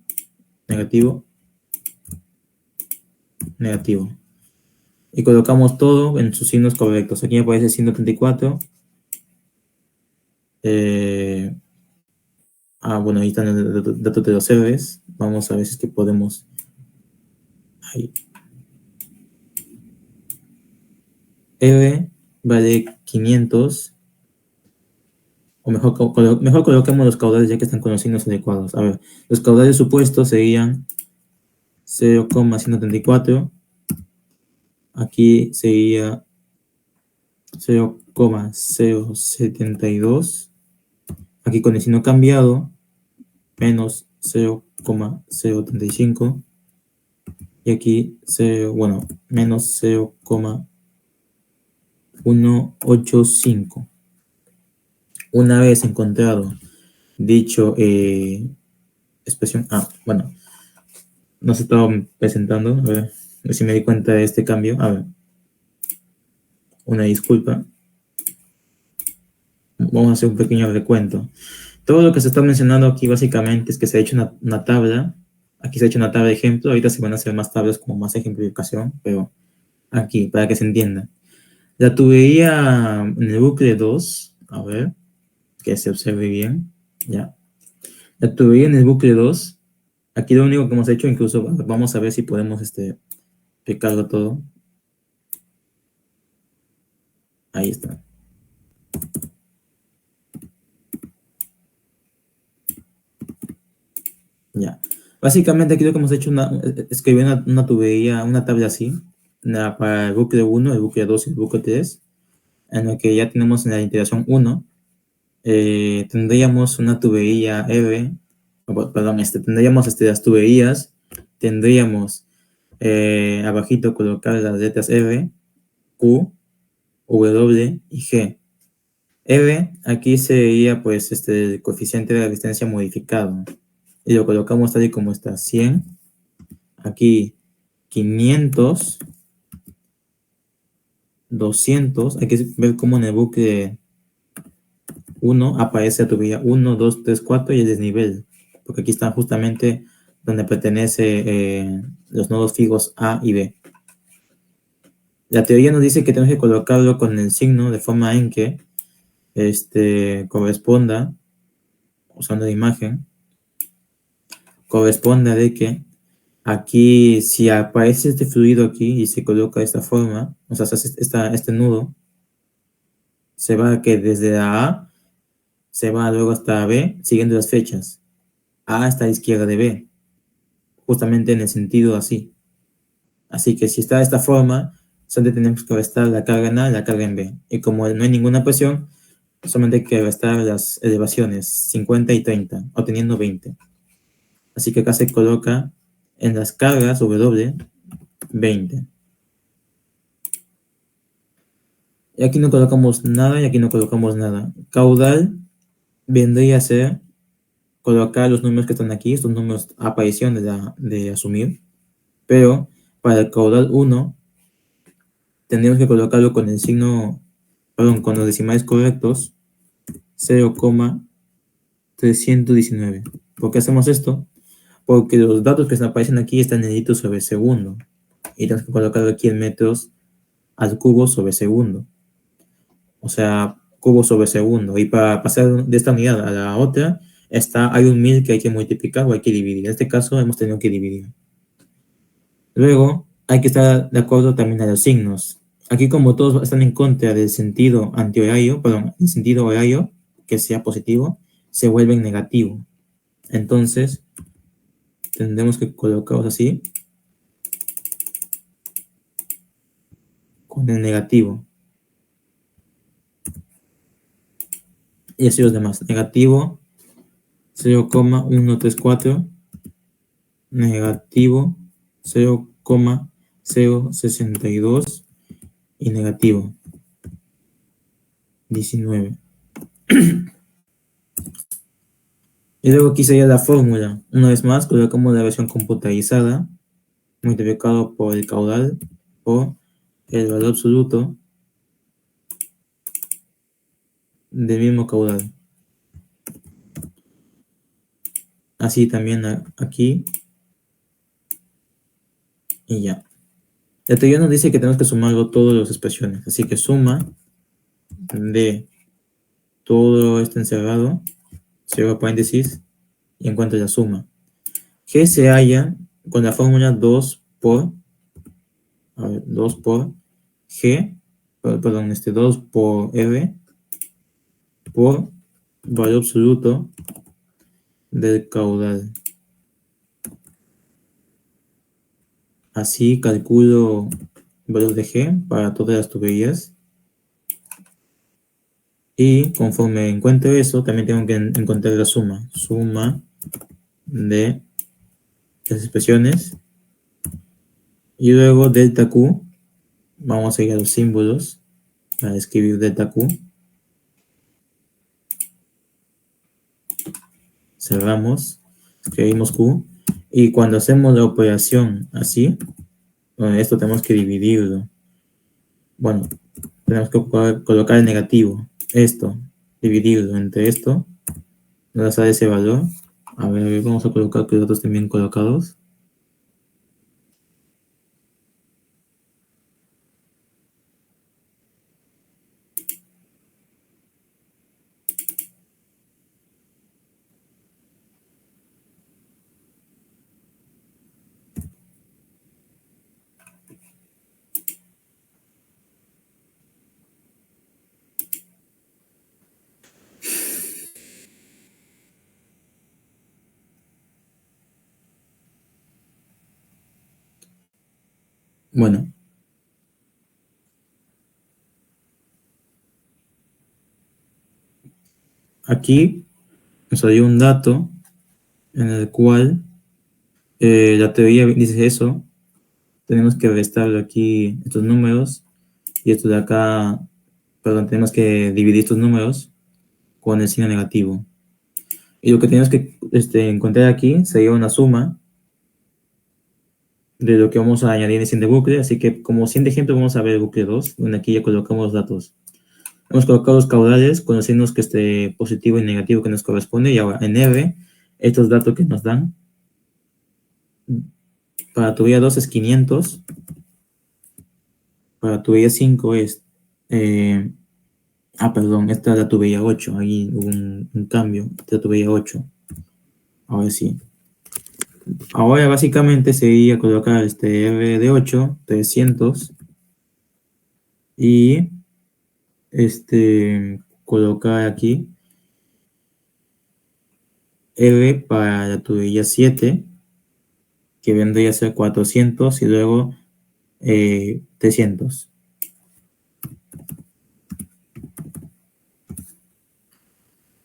negativo, negativo. Y colocamos todo en sus signos correctos. Aquí me aparece 134. Bueno, ahí están los datos de los servers. Vamos a ver si es que podemos. Ahí. R vale 500. O mejor coloquemos los caudales ya que están con los signos adecuados. A ver, los caudales supuestos serían 0,134. Aquí sería 0,072. Aquí con el signo cambiado, menos 0,035. Y aquí, menos 0,185. Una vez encontrado dicho expresión, bueno, no se estaba presentando, a ver si me di cuenta de este cambio. A ver, una disculpa. Vamos a hacer un pequeño recuento. Todo lo que se está mencionando aquí básicamente es que se ha hecho una tabla. Aquí se ha hecho una tabla de ejemplo. Ahorita se van a hacer más tablas como más ejemplificación, pero aquí, para que se entienda. La tubería en el bucle 2, a ver, que se observe bien, ya. La tubería en el bucle 2, aquí lo único que hemos hecho, incluso vamos a ver si podemos explicarlo todo. Ahí está. Ya. Básicamente aquí lo que hemos hecho es que una tubería, una tabla así, para el bucle 1, el bucle 2 y el bucle 3, en el que ya tenemos en la integración 1, tendríamos una tubería R, perdón, tendríamos las tuberías, tendríamos abajito colocar las letras R, Q, W y G. R, aquí sería pues el coeficiente de resistencia modificado. Y lo colocamos tal y como está: 100. Aquí 500. 200. Hay que ver cómo en el bucle 1 aparece la tubería 1, 2, 3, 4 y el desnivel. Porque aquí están justamente donde pertenece los nodos fijos A y B. La teoría nos dice que tenemos que colocarlo con el signo de forma en que corresponda, usando la imagen, corresponda de que aquí, si aparece este fluido aquí y se coloca de esta forma, o sea, este nudo, se va que desde la A se va luego hasta B, siguiendo las fechas. A está a la izquierda de B, justamente en el sentido así. Así que si está de esta forma, solamente tenemos que restar la carga en A y la carga en B. Y como no hay ninguna presión, solamente hay que restar las elevaciones 50 y 30, obteniendo 20. Así que acá se coloca En las cargas W, 20. Y aquí no colocamos nada y aquí no colocamos nada. Caudal vendría a ser colocar los números que están aquí, estos números aparición de asumir, pero para el caudal 1 tendríamos que colocarlo con el signo, perdón, con los decimales correctos, 0,319. ¿Por qué hacemos esto? Porque los datos que aparecen aquí están en litros sobre segundo y tenemos que colocarlo aquí en metros al cubo sobre segundo, o sea, cubo sobre segundo. Y para pasar de esta unidad a la otra, hay un 1000 que hay que multiplicar o hay que dividir. En este caso hemos tenido que dividir. Luego, hay que estar de acuerdo también a los signos. Aquí, como todos están en contra del sentido antihorario, perdón, el sentido horario, que sea positivo, se vuelve en negativo. Entonces, tendremos que colocarlos así, con el negativo. Y así los demás. Negativo 0,134, negativo 0,062 y negativo 19. Y luego aquí sería la fórmula. Una vez más, colocamos la versión computarizada multiplicado por el caudal por el valor absoluto del mismo caudal. Así también aquí y ya. La teoría nos dice que tenemos que sumarlo todas las expresiones. Así que suma de todo esto encerrado, cierro paréntesis y encuentro la suma. G se halla con la fórmula 2 por, 2 por G, perdón, 2 por R por valor absoluto del caudal. Así calculo el valor de G para todas las tuberías. Y conforme encuentre eso, también tengo que encontrar la suma. Suma de las expresiones. Y luego delta Q. Vamos a ir a los símbolos para escribir delta Q. Cerramos. Escribimos Q. Y cuando hacemos la operación así, esto tenemos que dividirlo. Bueno, tenemos que colocar el negativo. Esto, dividirlo entre esto. Nos da ese valor. A ver, vamos a colocar que los datos estén bien colocados. Bueno, aquí nos dio un dato en el cual la teoría dice eso. Tenemos que restarlo aquí estos números y esto de acá, perdón, tenemos que dividir estos números con el signo negativo. Y lo que tenemos que encontrar aquí sería una suma de lo que vamos a añadir en el siguiente bucle. Así que como siguiente ejemplo vamos a ver el bucle 2, donde aquí ya colocamos los datos. Hemos colocado los caudales con los signos que positivo y negativo que nos corresponde. Y ahora en R, estos datos que nos dan. Para tubería 2 es 500. Para tubería 5 es... perdón, esta es la tubería 8. Ahí hubo un cambio. Esta es la tubería 8. Ahora sí. Ahora básicamente sería colocar R de 8, 300. Y colocar aquí R para la tubería 7, que vendría a ser 400 y luego 300.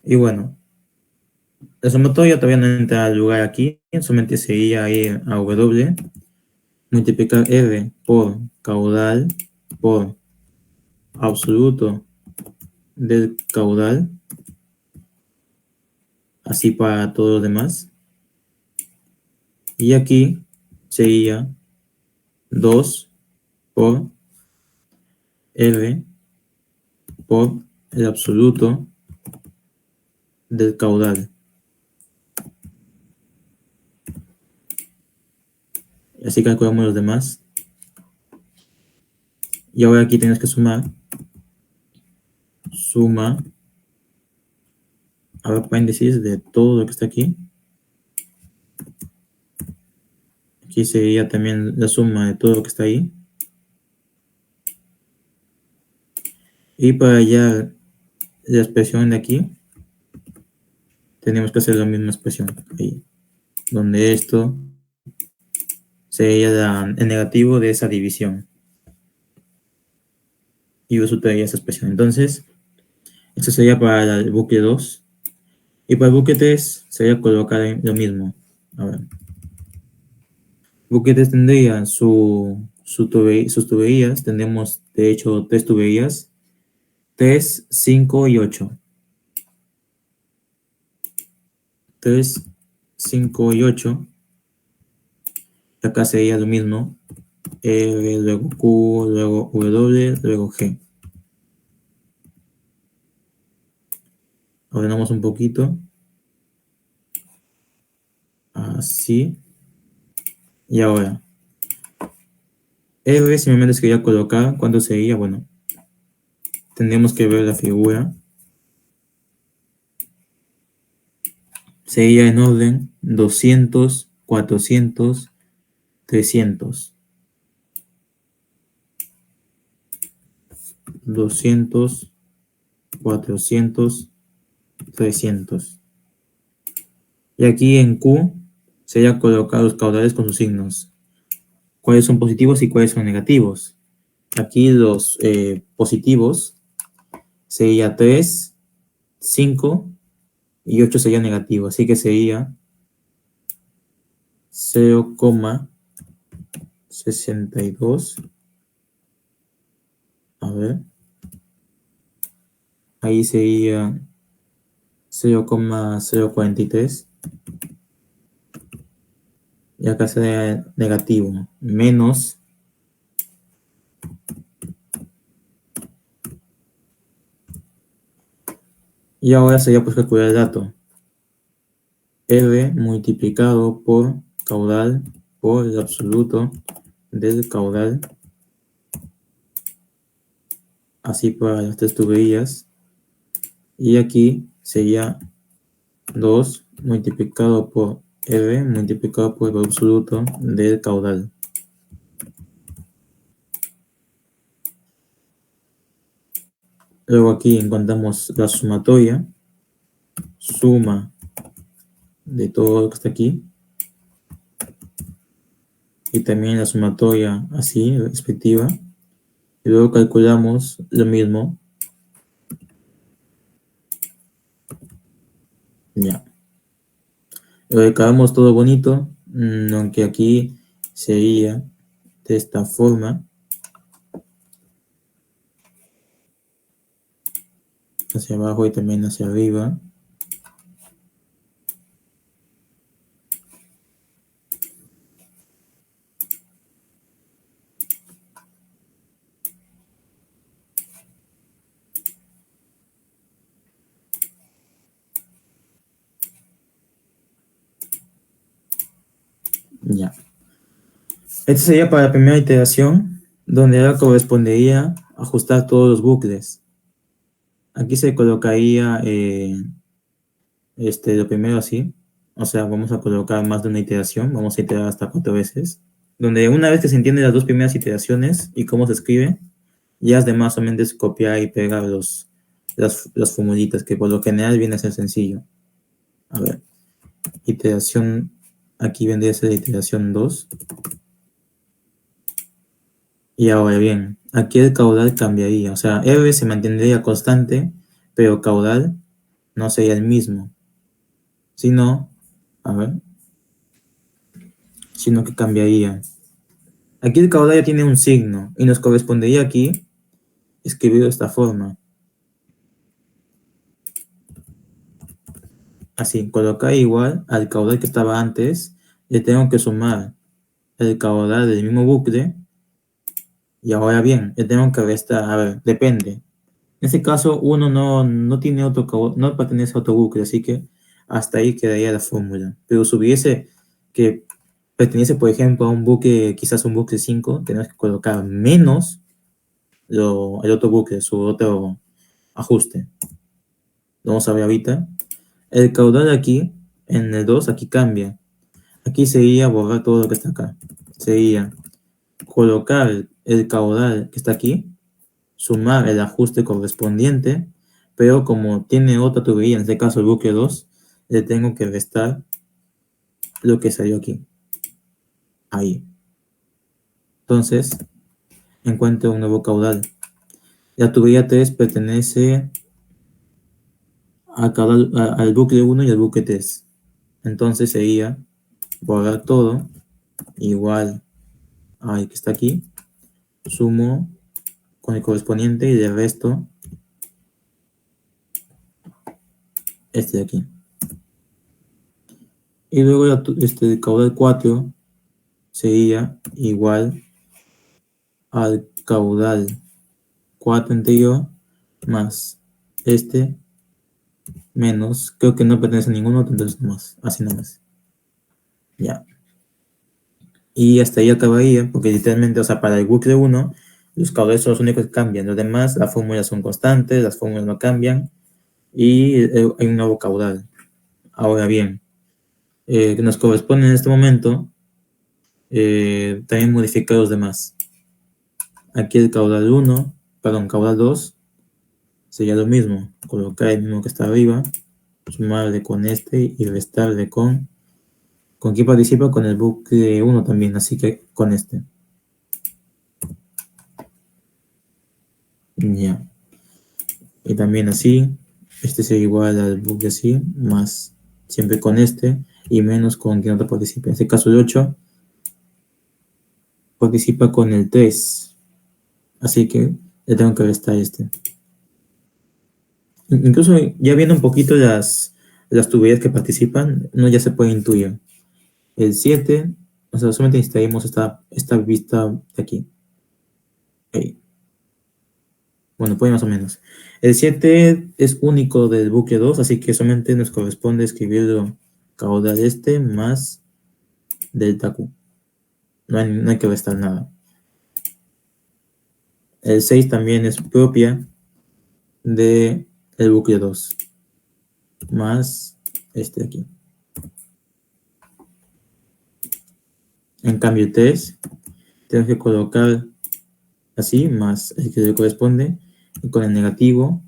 Y bueno, la sumatoria todavía no entra al lugar aquí, solamente sería ir a W, multiplicar R por caudal por absoluto del caudal, así para todos los demás. Y aquí sería 2 por R por el absoluto del caudal. Así calculamos los demás. Y ahora aquí tienes que sumar. Suma a apéndices de todo lo que está aquí. Aquí sería también la suma de todo lo que está ahí. Y para hallar la expresión de aquí, tenemos que hacer la misma expresión ahí, donde esto sería el negativo de esa división. Y resultaría esa expresión. Entonces, esto sería para el bucle 2. Y para el bucle 3 sería colocar lo mismo. A ver. Bucle 3 tendría sus tuberías. Tendremos, de hecho, 3 tuberías. 3, 5 y 8. 3, 5 y 8. Acá sería lo mismo. R, luego Q, luego W, luego G. Ordenamos un poquito. Así. Y ahora. R simplemente es que ya colocar. ¿Cuánto sería? Bueno. Tendríamos que ver la figura. Sería en orden 200, 400, 300. 200, 400, 300. Y aquí en Q sería colocar los caudales con sus signos. ¿Cuáles son positivos y cuáles son negativos? Aquí los positivos sería 3, 5 y 8 sería negativo. Así que sería 0,62. A ver. Ahí sería 0,043. Y acá sería negativo. Menos. Y ahora sería pues calcular el dato. R multiplicado por caudal por el absoluto del caudal. Así para las 3 tuberías. Y aquí sería 2 multiplicado por R multiplicado por el absoluto del caudal. Luego aquí encontramos la sumatoria. Suma de todo lo que está aquí. Y también la sumatoria así, respectiva. Y luego calculamos lo mismo. Ya. Lo acabamos todo bonito, aunque aquí sería de esta forma. Hacia abajo y también hacia arriba. Ya. Este sería para la primera iteración, donde ahora correspondería ajustar todos los bucles. Aquí se colocaría lo primero así. O sea, vamos a colocar más de una iteración. Vamos a iterar hasta 4 veces. Donde una vez que se entienden las 2 primeras iteraciones y cómo se escribe, ya es de más o menos copiar y pegar las formulitas, que por lo general viene a ser sencillo. A ver. Iteración. Aquí vendría a ser la iteración 2. Y ahora bien, aquí el caudal cambiaría. O sea, R se mantendría constante, pero caudal no sería el mismo. Sino, a ver. sino que cambiaría. Aquí el caudal ya tiene un signo y nos correspondería aquí escribirlo de esta forma. Así, colocar igual al caudal que estaba antes, le tengo que sumar el caudal del mismo bucle y ahora bien, le tengo que restar, a ver, depende. En este caso, uno no tiene otro caudal, no pertenece a otro bucle, así que hasta ahí quedaría la fórmula. Pero si hubiese que pertenece, por ejemplo, a un bucle, quizás un bucle 5, tenemos que colocar menos el otro bucle, su otro ajuste. Vamos a ver ahorita. El caudal aquí, en el 2, aquí cambia. Aquí sería borrar todo lo que está acá. Sería colocar el caudal que está aquí, sumar el ajuste correspondiente, pero como tiene otra tubería, en este caso el bucle 2, le tengo que restar lo que salió aquí. Ahí. Entonces, encuentro un nuevo caudal. La tubería 3 pertenece al bucle 1 y al bucle 3. Entonces sería borrar todo, igual al que está aquí, sumo con el correspondiente y de resto este de aquí. Y luego el caudal 4 sería igual al caudal 4 anterior más este menos, creo que no pertenece a ningún otro, entonces nomás, así nomás. Ya. Y hasta ahí acabaría, porque literalmente, o sea, para el bucle 1, los caudales son los únicos que cambian. Los demás, las fórmulas son constantes, las fórmulas no cambian y hay un nuevo caudal. Ahora bien, que nos corresponde en este momento también modificar los demás. Aquí el caudal 1, perdón, caudal 2 sería lo mismo, colocar el mismo que está arriba, sumarle con este y restarle ¿con quién participa? Con el bucle 1 también, así que con este. Ya. Y también así, este sería igual al bucle así, más siempre con este y menos con quien otro participe. En este caso el 8 participa con el 3, así que le tengo que restar este. Incluso ya viendo un poquito las tuberías que participan, uno ya se puede intuir. El 7, o sea, solamente necesitaríamos esta vista de aquí. Ahí. Bueno, pues más o menos. El 7 es único del bucle 2, así que solamente nos corresponde escribirlo caudal este más delta Q. No hay que restar nada. El 6 también es propia de el bucle 2 más este de aquí. En cambio, el 3 tengo que colocar así, más el que le corresponde, y con el negativo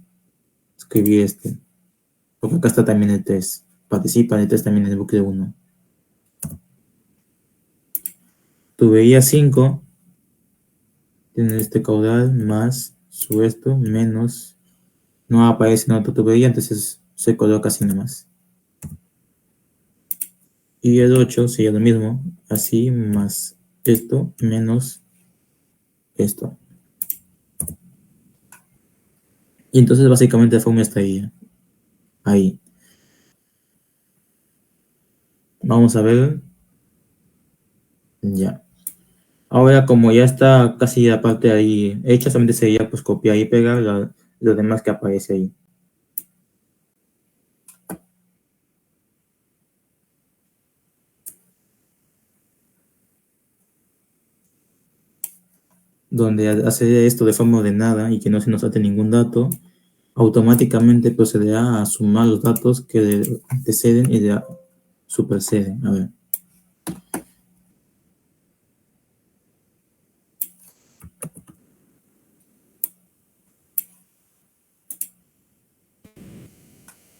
escribir este. Porque acá está también el 3. Participa el 3 también en el bucle 1. Tubería 5 tiene este caudal más su esto menos, no aparece en otra tubería, entonces se coloca así nomás. Y el 8 sería lo mismo, así más esto menos esto. Y entonces básicamente la fórmula estaría ahí. Vamos a ver. Ya. Ahora como ya está casi la parte ahí hecha, solamente sería pues copiar y pegar lo demás que aparece ahí. Donde al hacer esto de forma ordenada y que no se nos salte ningún dato, automáticamente procederá a sumar los datos que le anteceden y le superseden. A ver.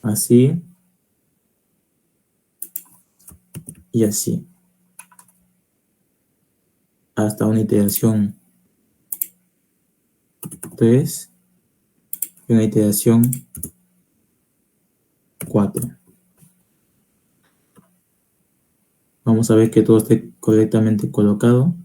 Así y así. Hasta una iteración 3 y una iteración 4. Vamos a ver que todo esté correctamente colocado.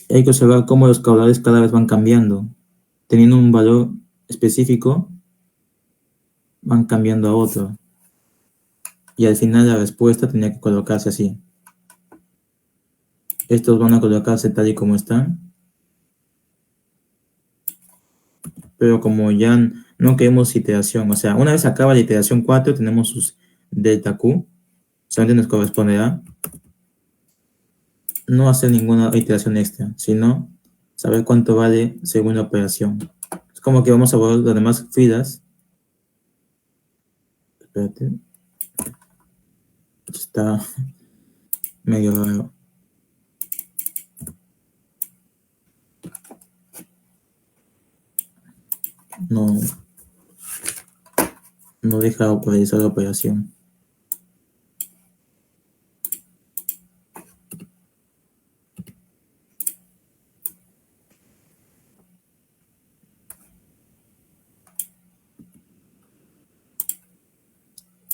Hay que observar cómo los caudales cada vez van cambiando. Teniendo un valor específico, van cambiando a otro. Y al final la respuesta tenía que colocarse así. Estos van a colocarse tal y como están. Pero como ya no queremos iteración, o sea, una vez acaba la iteración 4, tenemos sus delta Q, solamente nos corresponderá no hacer ninguna iteración extra, sino saber cuánto vale según la operación. Es como que vamos a borrar las demás filas. Espérate. Está medio raro. No, no deja realizar la operación.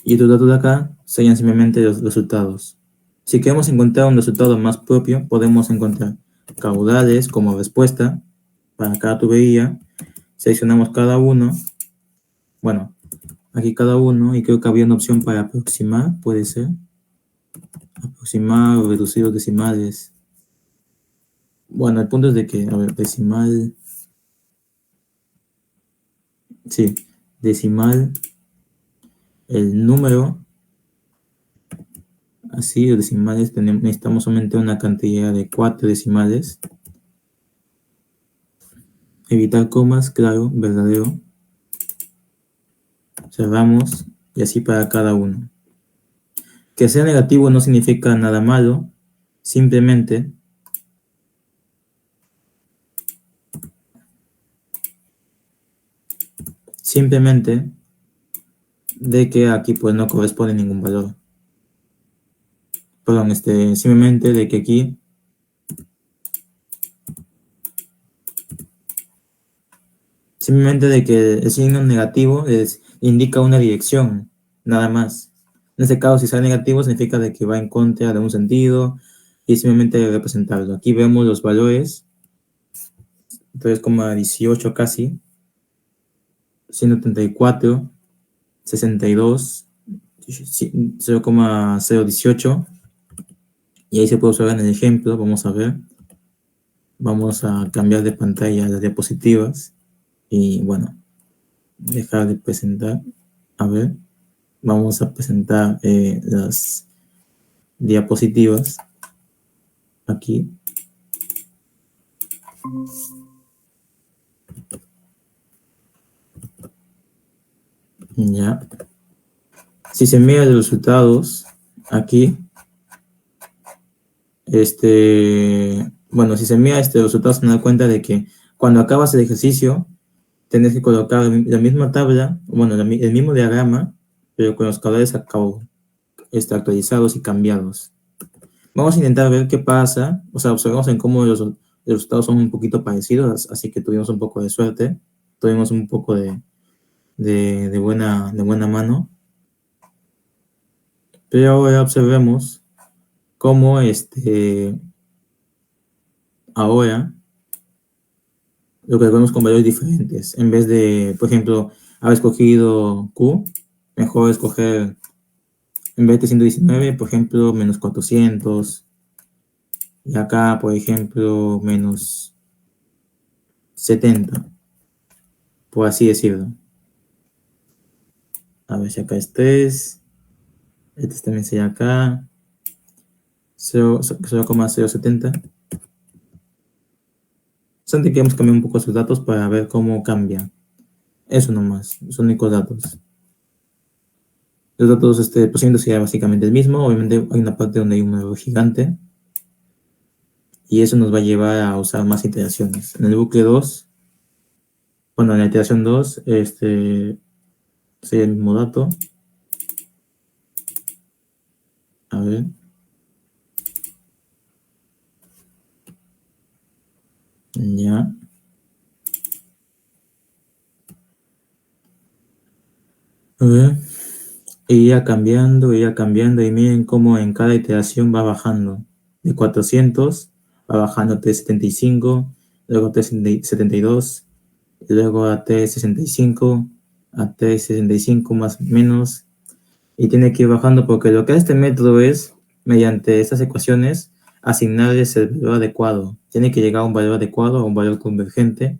Y los datos de acá serían simplemente los resultados. Si queremos encontrar un resultado más propio, podemos encontrar caudales como respuesta para cada tubería. Seleccionamos cada uno. Bueno, aquí cada uno, y creo que había una opción para aproximar, puede ser. Aproximar o reducir los decimales. Bueno, el punto es de que, a ver, decimal. Sí, decimal, el número. Así, los decimales, necesitamos solamente una cantidad de 4 decimales. Evitar comas, claro, verdadero. Cerramos, y así para cada uno. Que sea negativo no significa nada malo, simplemente de que aquí pues no corresponde ningún valor. Perdón, simplemente de que aquí simplemente de que el signo negativo indica una dirección, nada más. En este caso, si sale negativo, significa de que va en contra de un sentido y simplemente representarlo. Aquí vemos los valores, 3,18 casi, 134, 62, 0,018, y ahí se puede observar en el ejemplo. Vamos a ver, vamos a cambiar de pantalla las diapositivas y bueno, dejar de presentar. A ver, vamos a presentar las diapositivas aquí. Ya. Si se mira los resultados aquí, bueno, si se mira los resultados, se da cuenta de que cuando acabas el ejercicio, tienes que colocar la misma tabla, bueno, el mismo diagrama, pero con los colores actualizados y cambiados. Vamos a intentar ver qué pasa, o sea, observamos en cómo los resultados son un poquito parecidos, así que tuvimos un poco de suerte, tuvimos un poco de buena mano. Pero ahora observemos cómo ahora lo que vemos con valores diferentes. En vez de, por ejemplo, haber escogido Q, mejor escoger, en vez de 119, por ejemplo, menos 400. Y acá, por ejemplo, menos 70, por así decirlo. A ver si acá es 3. También sería acá 0,070. Solamente queremos cambiar un poco sus datos para ver cómo cambia. Eso nomás, son únicos datos. Los datos, el procedimiento sería básicamente el mismo. Obviamente hay una parte donde hay un error gigante. Y eso nos va a llevar a usar más iteraciones. En el bucle 2, bueno, en la iteración 2, sería el mismo dato. A ver. Ya. A ver, iría cambiando y miren cómo en cada iteración va bajando. De 400 va bajando a 375, luego a 372, y luego a 365, a 365 más o menos, y tiene que ir bajando porque lo que hace este método es, mediante estas ecuaciones, asignarles el valor adecuado. Tiene que llegar a un valor adecuado, a un valor convergente,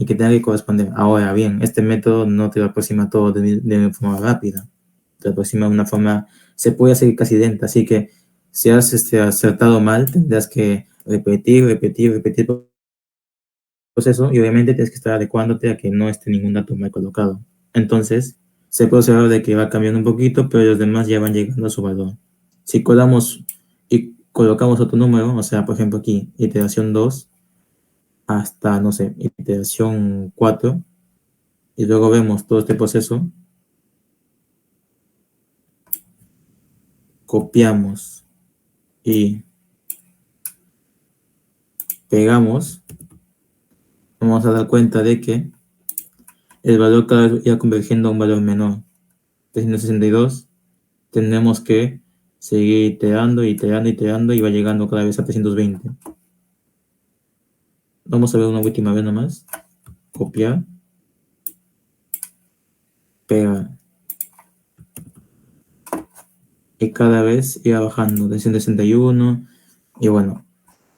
y que tenga que corresponder. Ahora bien, este método no te lo aproxima todo de forma rápida, te lo aproxima de una forma, se puede hacer casi idéntica, así que si has acertado mal, tendrás que repetir el proceso y obviamente tienes que estar adecuándote a que no esté ningún dato mal colocado. Entonces, se puede observar de que va cambiando un poquito, pero los demás ya van llegando a su valor. Si colamos y colocamos otro número, o sea, por ejemplo aquí, iteración 2 hasta, no sé, iteración 4, y luego vemos todo este proceso, copiamos y pegamos, vamos a dar cuenta de que el valor cada vez irá convergiendo a un valor menor. 362, tenemos que seguir iterando y va llegando cada vez a 320. Vamos a ver una última vez nomás. Copiar, pegar. Y cada vez irá bajando de 161. Y bueno,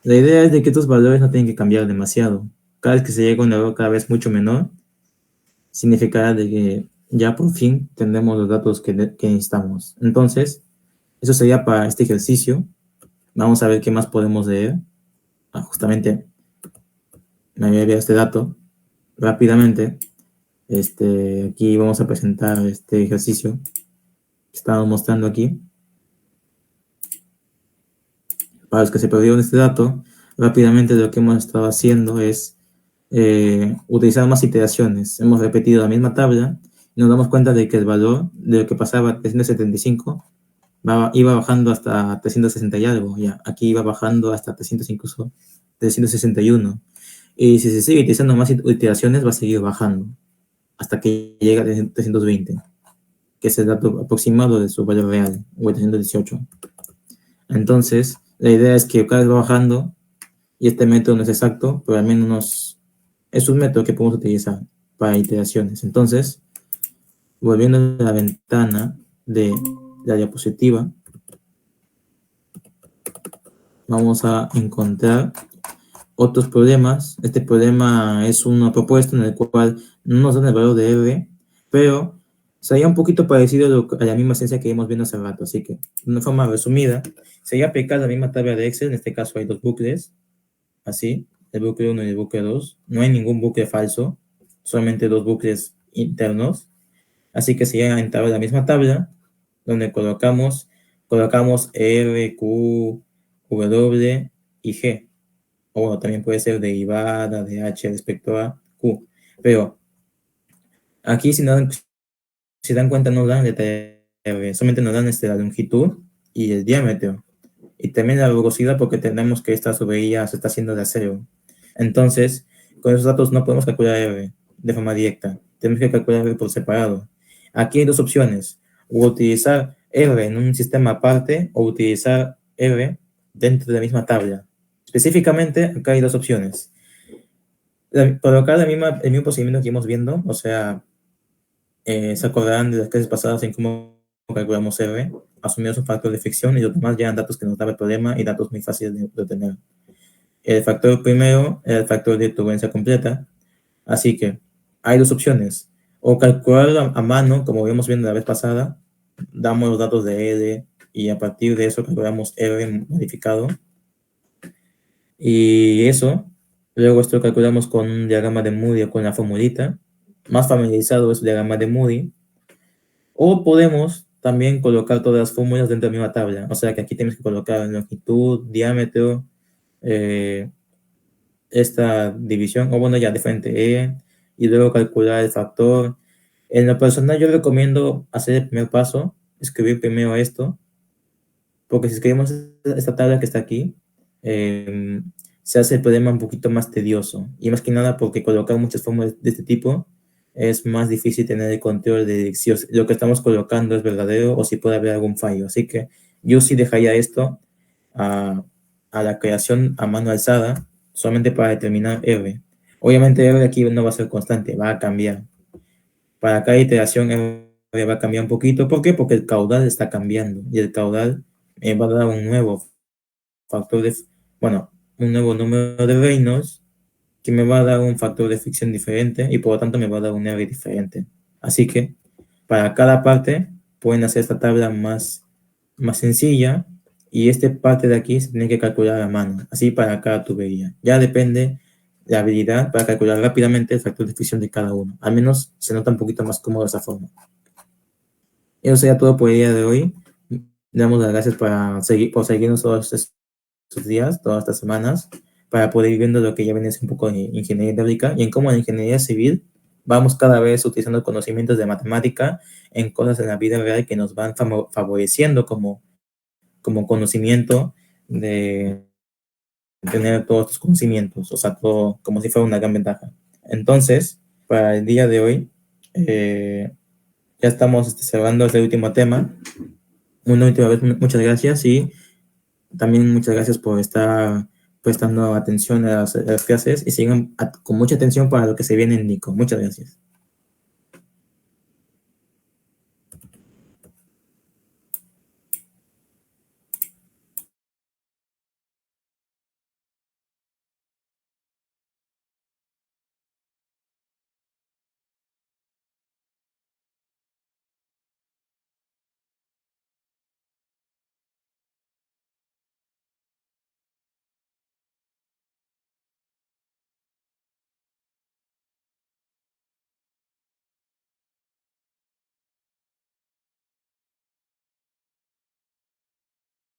la idea es de que estos valores no tienen que cambiar demasiado. Cada vez que se llega a un valor cada vez mucho menor, significará de que ya por fin tendremos los datos que necesitamos. Entonces, eso sería para este ejercicio. Vamos a ver qué más podemos leer. Justamente me había enviado este dato rápidamente. Aquí vamos a presentar este ejercicio que estamos mostrando aquí. Para los que se perdieron este dato, rápidamente lo que hemos estado haciendo es utilizar más iteraciones. Hemos repetido la misma tabla y nos damos cuenta de que el valor de lo que pasaba a 375 iba bajando hasta 360 y algo. Ya. Aquí iba bajando hasta 300 incluso 361. Y si se sigue utilizando más iteraciones, va a seguir bajando hasta que llegue a 320, que es el dato aproximado de su valor real, o 318. Entonces, la idea es que cada vez va bajando, y este método no es exacto, pero al menos es un método que podemos utilizar para iteraciones. Entonces, volviendo a la ventana de la diapositiva, vamos a encontrar otros problemas. Este problema es una propuesta en el cual no nos dan el valor de R, pero sería un poquito parecido a la misma ciencia que vimos viendo hace rato. Así que, de una forma resumida, sería aplicar la misma tabla de Excel. En este caso hay dos bucles, así, el bucle 1 y el bucle 2. No hay ningún bucle falso, solamente dos bucles internos. Así que sería entrar a la misma tabla, donde colocamos R, Q, W y G. O bueno, también puede ser derivada de H respecto a Q. Pero aquí, si dan cuenta, no dan el detalle R, solamente nos dan la longitud y el diámetro. Y también la velocidad, porque tenemos que esta sobre ella se está haciendo de acero. Entonces, con esos datos no podemos calcular R de forma directa. Tenemos que calcular R por separado. Aquí hay dos opciones: o utilizar R en un sistema aparte o utilizar R dentro de la misma tabla. Específicamente, acá hay dos opciones. Colocar el mismo procedimiento que íbamos viendo, o sea, se acordarán de las clases pasadas en cómo calculamos R, asumimos un factor de fricción y los demás ya eran datos que nos daba el problema y datos muy fáciles de obtener. El factor primero era el factor de turbulencia completa, así que hay dos opciones: o calcularlo a mano, como vimos viendo la vez pasada, damos los datos de L y a partir de eso calculamos R modificado, y eso, luego esto lo calculamos con un diagrama de Moody o con la formulita. Más familiarizado es el diagrama de Moody. O podemos también colocar todas las fórmulas dentro de la misma tabla. O sea que aquí tenemos que colocar longitud, diámetro, esta división, o bueno, ya de frente E, y luego calcular el factor. En lo personal, yo recomiendo hacer el primer paso, escribir primero esto, porque si escribimos esta tabla que está aquí, se hace el problema un poquito más tedioso. Y más que nada porque colocar muchas fórmulas de este tipo es más difícil tener el control de si lo que estamos colocando es verdadero o si puede haber algún fallo. Así que yo sí dejaría esto a, a la creación a mano alzada solamente para determinar R. Obviamente R aquí no va a ser constante, va a cambiar. Para cada iteración R va a cambiar un poquito. ¿Por qué? Porque el caudal está cambiando y el caudal va a dar un nuevo factor de, bueno, un nuevo número de Reynolds que me va a dar un factor de fricción diferente y por lo tanto me va a dar un R diferente. Así que para cada parte pueden hacer esta tabla más sencilla y esta parte de aquí se tiene que calcular a mano, así para cada tubería. Ya depende la habilidad para calcular rápidamente el factor de fricción de cada uno. Al menos se nota un poquito más cómodo de esa forma. Eso sería todo por el día de hoy. Le damos las gracias por seguirnos todos estos días, todas estas semanas, para poder ir viendo lo que ya viene un poco de ingeniería hidráulica y en cómo en ingeniería civil vamos cada vez utilizando conocimientos de matemática en cosas en la vida real que nos van favoreciendo como conocimiento de tener todos estos conocimientos, o sea, todo como si fuera una gran ventaja. Entonces, para el día de hoy, ya estamos cerrando este último tema. Una última vez, muchas gracias y también muchas gracias por estar prestando atención a las clases y sigan con mucha atención para lo que se viene en Nico. Muchas gracias.